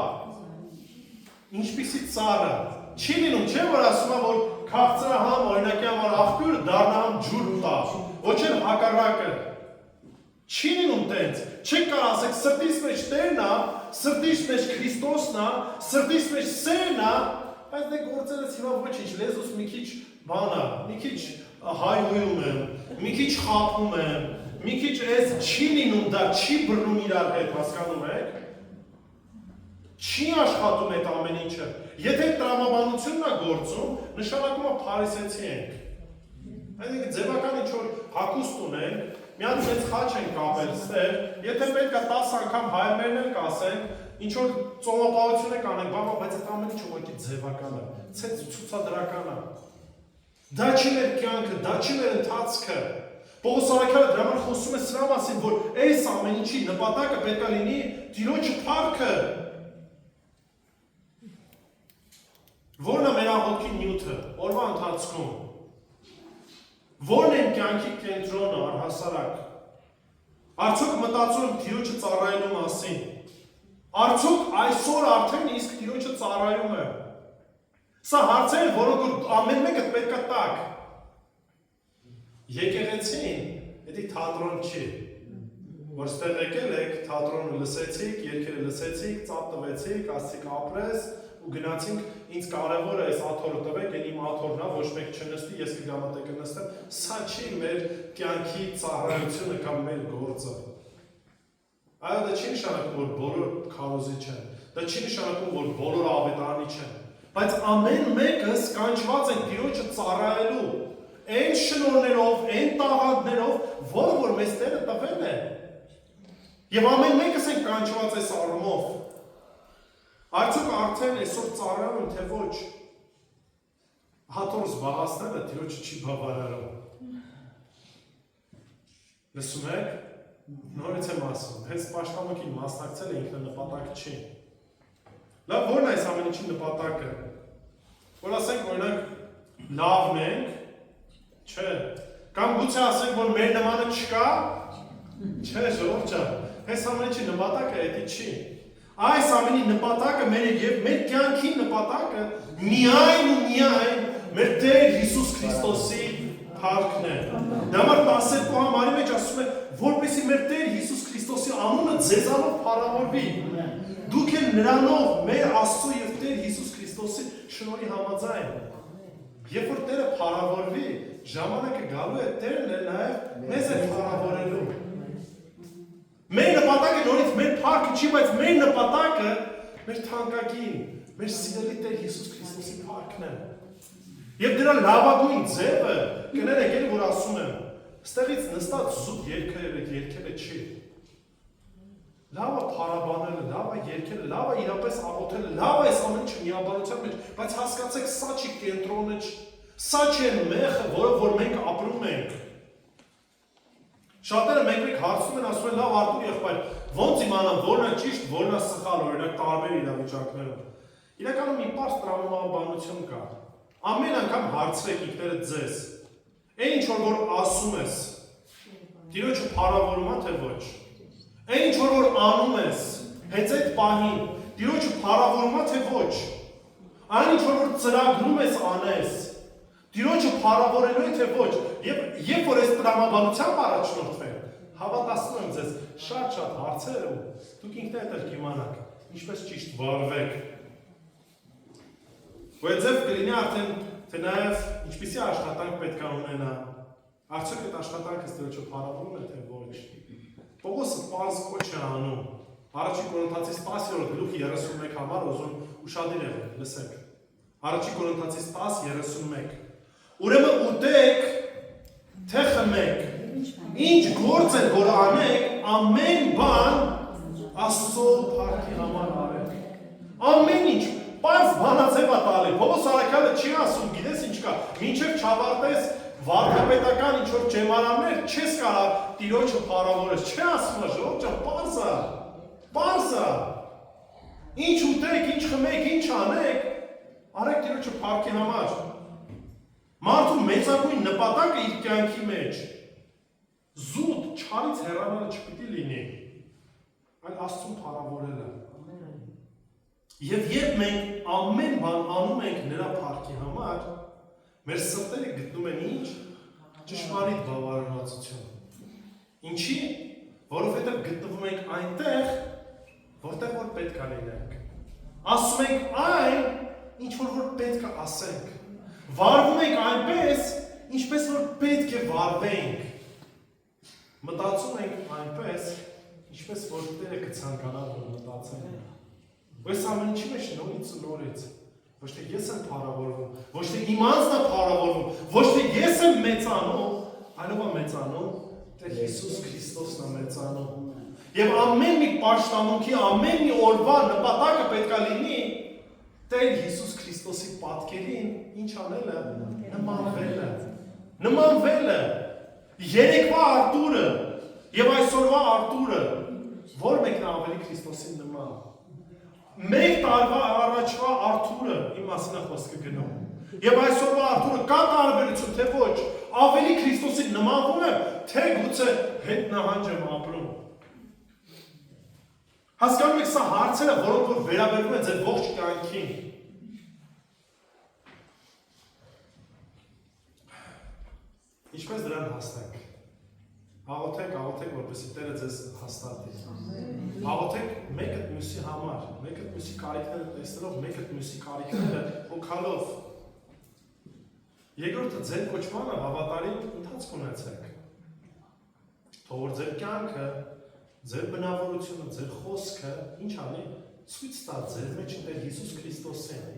Ինչպիսի ծառը։ Չի լինում, չէ՞ որ ասում է, որ քաղցրը համ օրինակի համար աղբյուրը դառնա համ ջուր տա, ոչ էլ հակառակը։ Չի լինում տենց, չեք կարող ասեք սրտիս մեջ Տերն է, սրտիս մեջ Քրիստոսն է, սրտիս մեջ սերն է, բայց դե գործերս հիմա ոչինչ, լեզուս մի քիչ բան է, մի քիչ հայհոյում եմ, մի քիչ խաբում եմ, մի քիչ էս չի լինում, դա չի բռնում իրար հետ, հասկանում եք։ Չի աշխատում այդ ամեն ինչը։ Եթե տրամաբանությունն է գործում, նշանակում է փարիսեցի ենք։ Այսինքն ձևական ինչ-որ հագուստ ունենք, մի հատ մեծ խաչ են կապել ստեղ, եթե պետք է 10 անգամ հայերներն էլ կասենք, ինչ-որ ծոմապահություն եք անենք, բայց այդ ամեն ինչ ուղղակի ձևական է, ցուցադրական է։ Դա չի մեր կյանքը, դա չի մեր ընթացքը։ Պողոս առաքյալը դրա համար խոսում է սրա մասին, որ այս ամեն ինչի նպատակը պետք է լինի Տիրոջը փառքը։ Որն է մեր աղոթքի նյութը, օրվա ընթացքում։ Որն է կյանքի կենտրոնը, առհասարակ։ Արդյոք մտածում եմ Տիրոջը ծառայելու մասին։ Արդյոք այսօր արդեն իսկ Տիրոջը ծառայում է։ Սա հարցեր են, որոնք ամեն մեկը պետք է տակ։ Եկեղեցին, դա թատրոն չի։ Որ ստեղ եկել եք, թատրոնը լսեցիք, երգերը լսեցիք, ծափ տվեցիք, ասացիք ապրես ու գնացինք ինձ կարևոր է այս աթոռը տվեք, այն իմ աթոռն է, ոչ մեկ չնստի, ես կգամ այդտեղ կնստեմ։ Սա չի մեր կյանքի ծառայությունը կամ մեր գործը։ Այո, դա չի նշանակում, որ բոլոր քարոզիչ են։ Դա չի նշանակում, որ բոլորը ավետարանի չեն։ Բայց ամեն մեկը կանչված են Տիրոջը ծառայելու։ Այն շնորհներով, այն տաղանդներով, որը որ մեզ Տերը տվել է։ Եվ ամեն մեկս են կանչված այս առումով։ Արդյոք արդեն այսօր ծառայում են, թե ոչ։ Հաթոռ զբաղացնելը Տիրոջը չի բավարարում։ Լսում եք։ Նորից եմ ասում, հենց պաշտամունքին մասնակցելը ինքնանպատակ չի։ Լավ, ո՞րն է այս ամեն ինչի նպատակը։ Որ ասենք, օրինակ, լավն ենք, չէ։ Կամ գուցե ասենք, որ մեր նմանը չկա, չէ, ժողովուրդ ջան, այս ամեն ինչի նպատակը էդի չի։ Այս ամենի նպատակը եւ մեր կյանքի նպատակը միայն ու միայն մեր Տեր Հիսուս Քրիստոսի փառքն է։ Դա համար 12 համարի մեջ ասում է, որպեսզի մեր Տեր Հիսուս Քրիստոսի անունը ձեզանով փառավորվի։ Դուք էլ նրանով մեր Աստծո եւ Տեր Հիսուս Քրիստոսի շնորհի համաձայն։ Երբ որ Տերը փառավորվի, ժամանակը գալու է Տերն է նաեւ մեզ է փառավորելու։ Մեր նպատակը նորից մեր փառքը չի, բայց մեր նպատակը մեր թանկագին, մեր սիրելի Տեր Հիսուս Քրիստոսի փառքն է։ Եվ դրա լավագույն ձևը կներեք էլ որ ասում եմ, ստեղից նստած զուտ երգերը չի։ Լավը փառաբանելը, լավը երգելը, լավը իրապես աղոթելը, լավը այս ամեն ինչը միաբանության մեջ, բայց հասկացեք, սա չի կենտրոնը, սա չի մեղը, որով որ մենք ապրում ենք։ Շատերը մեկ հարցում են, ասում են, լավ Արտուր եղբայր, ոնց իմանամ որն է ճիշտ, որն է սխալ, օրինակ տարբեր իրավիճակներում։ Իրականում մի պարզ տրամաբանություն կա։ Ամեն անգամ հարցրեք ինքներդ ձեզ, այն ինչ որ ասում ես, Տիրոջը փառավորում է թե ոչ։ Այն ինչ որ անում ես, հենց այդ պահին, Տիրոջը փառավորում է թե ոչ։ Այն ինչ որ ծրագրում ես անես, Տիրոջը փառավորելու է թե ոչ։ Եվ երբ որ այս տրամաբանությամբ առաջնորդվենք, հավատացնում եմ ձեզ, շատ հարցեր ու դուք ինքներդ եք կիմանաք, ինչպես ճիշտ վարվեք։ Ոյձև կլինի արդեն, թե նաև ինչպիսի աշխատանք պետք է ունենա, արդյոք այդ աշխատանքը Տիրոջը փառավորում է թե ոչ։ Պողոսը պարզ կոչ է անում, Առաջին Կորինթացիս 10-րդ գլուխի 31 համար ուզում ուշադիր եղեք, լսեք։ Առաջին Կորինթացիս 10:31 Ուրեմն ուտեք, թե խմեք, ինչ գործ են որ անեք, ամեն բան Աստծո փառքի համար արեք։ Ամեն ինչ, բայց բանաձև է տալի։ Պողոս առաքյալը չի ասում, գիտես ինչ կա, մինչև չավարտես վարդապետական ինչ որ ջեմարաններ, չես կարող Տիրոջը փառավորես, չի ասում, ժողովուրդ ջան, պարզ է։ Ինչ ուտեք, ինչ խմեք, ինչ անեք, արեք Տիրոջը փառքի համար։ Մարդու մեծագույն նպատակը իր կյանքի մեջ զուտ չարից հեռանալը չպիտի լինի, այլ Աստծուն փառավորելը։ Եվ երբ մենք ամեն բան անում ենք նրա փառքի համար, մեր սրտերը գտնում են ինչ? Ճշմարիտ բավարարվածություն։ Ինչի? Որովհետև գտնվում ենք այնտեղ, որտեղ որ պետք է լինենք։ Ասում ենք այն, ինչ որ պետք է ասենք։ Վարվում ենք այնպես, ինչպես որ պետք է վարվենք։ Մտածում ենք այնպես, ինչպես որ Տերը կցանկանա որ մտածենք։ Այս ամեն ինչի մեջ նորից ու նորից։ Ոչ թե ես եմ փառավորվում, ոչ թե իմ անձն է փառավորվում, ոչ թե ես եմ մեծանում, այլով է մեծանում Տեր Հիսուս Քրիստոսն է մեծանում։ Եվ ամեն մի պաշտամունքի, ամեն մի օրվա նպատակը պետք է լինի Տեր Հիսուս Քրիստոսի պատկերին ինչ անելը, նմանվելը, երեկվա Արտուրը եւ այսօրվա Արտուրը, որ մեկն է ավելի Քրիստոսին նման։ Մեկ տարվա առաջվա Արտուրը իմ մասին է խոսքը գնում։ Եվ այսօրվա Արտուրը կա տարբերություն, թե ոչ, ավելի Քրիստոսին նմանվում է, թե գուցե հետ նահանջ եմ ապրում։ Հասկանում եք, սա հարցերը, որոնք որ վերաբերվում են ձեր ողջ կյանքին։ Ինչպես դրան հասնենք։ Աղոթեք, որպեսզի Տերը ձեզ հաստատի։ Աղոթեք մեկը մյուսի համար, մեկը մյուսի կարիքները տեսնելով, մեկը մյուսի կարիքները հոգալով։ Երկրորդը ձեր կոչմանը հավատարիմ ընթացք ունեցեք։ Թող որ ձեր կյանքը, ձեր բնավորությունը, ձեր խոսքը, ինչ անի, ցույց տա ձեր մեջ Տեր Հիսուս Քրիստոսին։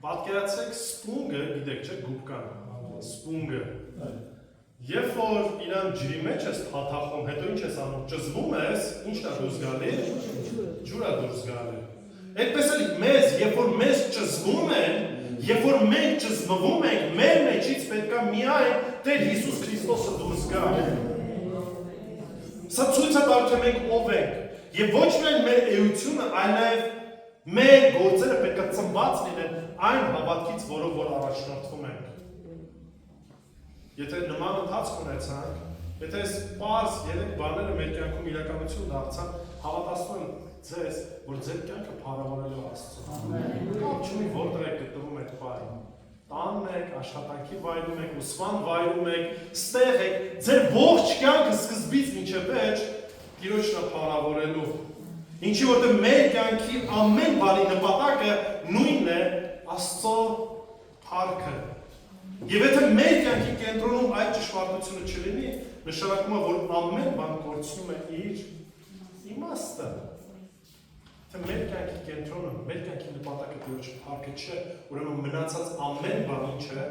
Պատկերացրեք սպունգը, գիտեք, չէ՞, գուբկան, սպունգը։ Երբ որ իրան ջրի մեջ ես թաթախում, հետո ինչ ես անում, ճզվում ես, ի՞նչն է դուրս գալի, ջուրը դուրս գալի։ Այդպես էլ մեզ, երբ որ մեզ ճզվում են, երբ որ մենք ճզմվում ենք, մեր մեջից պետք է միայն Տեր Հիսուս Քրիստոսը դուրս գա։ Սա ցույց է տալու, թե մենք ով ենք, եւ ոչ միայն մեր էությունը, այլ նաեւ մեր գործերը պետք է ծնված լինեն այն հավատքից, որով որ առաջնորդվում ենք։ Եթե նման ընթացք ունեցանք, Եթե այս պարզ երեք բաները մեր կյանքում իրականություն դարձան, հավատացնում եմ ձեզ, որ ձեր կյանքը փառավորելու Աստծո։ Կապ չունի որտեղ եք գտնվում այդ պահին։ Տանն եք, աշխատանքի վայրում եք, ուսման վայրում եք, ստեղ եք, ձեր ողջ կյանքը սկզբից մինչև վերջ Տիրոջն է փառավորելու։ Ինչի որտեղ մեր կյանքի ամեն բանի նպատակը նույնն է Աստծո փառքը։ Եվ եթե մեր կյանքի կենտրոնում այդ ճշմարտությունը չլինի, նշանակում է, որ ամեն բան կորցնում է իր իմաստը։ Թե մեր կյանքի կենտրոնը, մեր կյանքի նպատակը Տիրոջ փառքը չէ, ուրեմն մնացած ամեն բան ինչը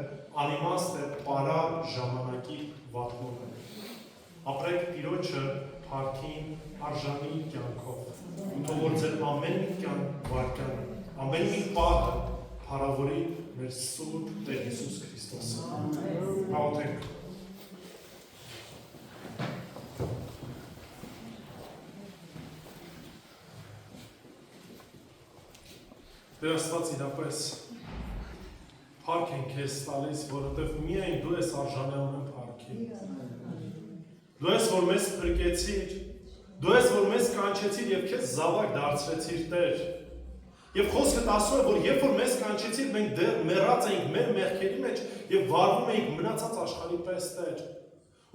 անիմաստ է, պարար ժամանակի վատնում է։ Ապրեք Տիրոջը փառքին արժանի կյանքով։ Ու թող որ ձեր ամեն մի կյանք վարկան, ամեն մի պահը փառավորի մեր Սուրբ Տեր Հիսուս Քրիստոսը։ Աղոթենք։ Տեր Աստված իրապես փառք ենք քեզ տալիս, որովհետև միայն դու ես արժանանում փառքի։ Դու ես որ մեզ փրկեցիր, դու ես որ մեզ կանչեցիր եւ քեզ զավակ դարձրեցիր Տեր։ Եվ խոսքդ ասում է, որ երբ որ մեզ կանչեցիր, մենք դեռ մեռած էինք մեր մեղքերի մեջ եւ վարվում էինք մնացած աշխարհի պես Տեր։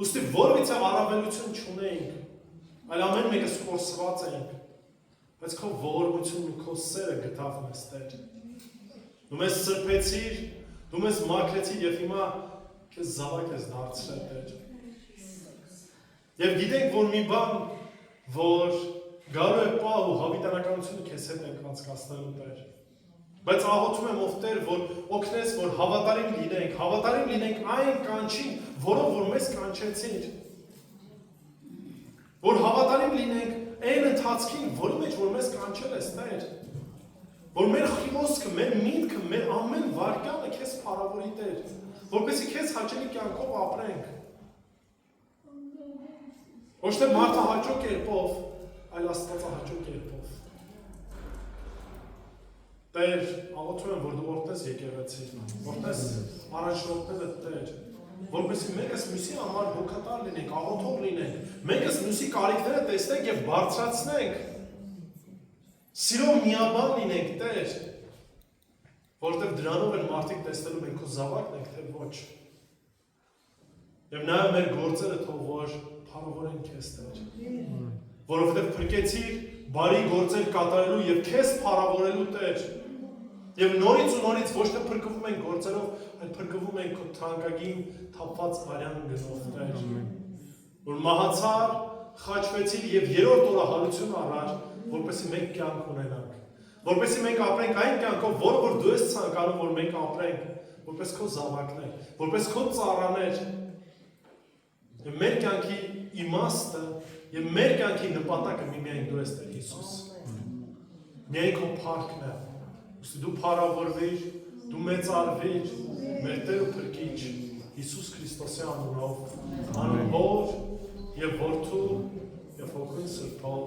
Ուստի որևիցե առավելություն չունեինք, այլ ամեն մեկս կորսված էինք։ Բայց քո ողորմությունն ու քո սերը գտավ մեզ Տեր։ Դու մեզ սրբեցիր, դու մեզ մաքրեցիր եւ հիմա քեզ զավակ ես դարձրել Տեր։ Եվ գիտենք, որ մի բան, որ գալու է պահ ու հավիտենականությունը քեզ հետ ենք անցկացնելու Տեր։ Բայց աղոթում եմ ով Տեր, որ օգնես, որ հավատարիմ լինենք այն կանչին, որով որ մեզ կանչեցիր։ Որ հավատարիմ լինենք այն ընթացքին, որի մեջ որ մեզ կանչել ես Տեր, որ մեր խոսքը, մեր միտքը, մեր ամեն վարկյանը քեզ փառավորի Տեր, որպեսզի քեզ հաճելի կյանքով ապրենք։ Ոչ թե մարդահաճո կերպով, այլ աստվածահաճո կերպով։ Տեր, աղոթում եմ, որ դու օրհնես եկեղեցին, օրհնես առաջնորդները Տեր, որպեսզի մեկս մյուսի համար հոգատար լինենք, աղոթող լինենք, մեկս մյուսի կարիքները տեսնենք եւ բարձրացնենք։ Սիրով միաբան լինենք, Տեր, որտեղ դրանով են մարդիկ տեսնելու մենք քո զավակն ենք, թե ոչ։ Եվ նաեւ մեր գործերը թող որ փառավորեն քեզ, Տեր։ Որովհետեւ փրկեցիր բարի գործեր կատարելու եւ քեզ փառավորելու Տեր։ Եվ նորից ու նորից ոչ թե փրկվում ենք գործերով, այլ փրկվում ենք քո թանկագին թափված արյան գնով Տեր։ Որ մահացար, խաչվեցիր եւ երրորդ օրը հարություն առար, որպեսզի մենք կյանք ունենանք։ Որպեսզի մենք ապրենք այն կյանքով, որը որ դու ես ցանկանում, որ մենք ապրենք, որպես քո զավակներ, որպես քո ծառաներ։ Եվ մեր կյանքի իմաստը եւ մեր կյանքի նպատակը միայն դու ես Տեր Հիսուս։ Միայն քո փառքն է։ Ուստի դու փառավորվիր, դու մեծարվիր մեր Տեր ու Փրկիչ Հիսուս Քրիստոսի անունով, անուն Հոր եւ Որդու եւ Հոգու Սրբով։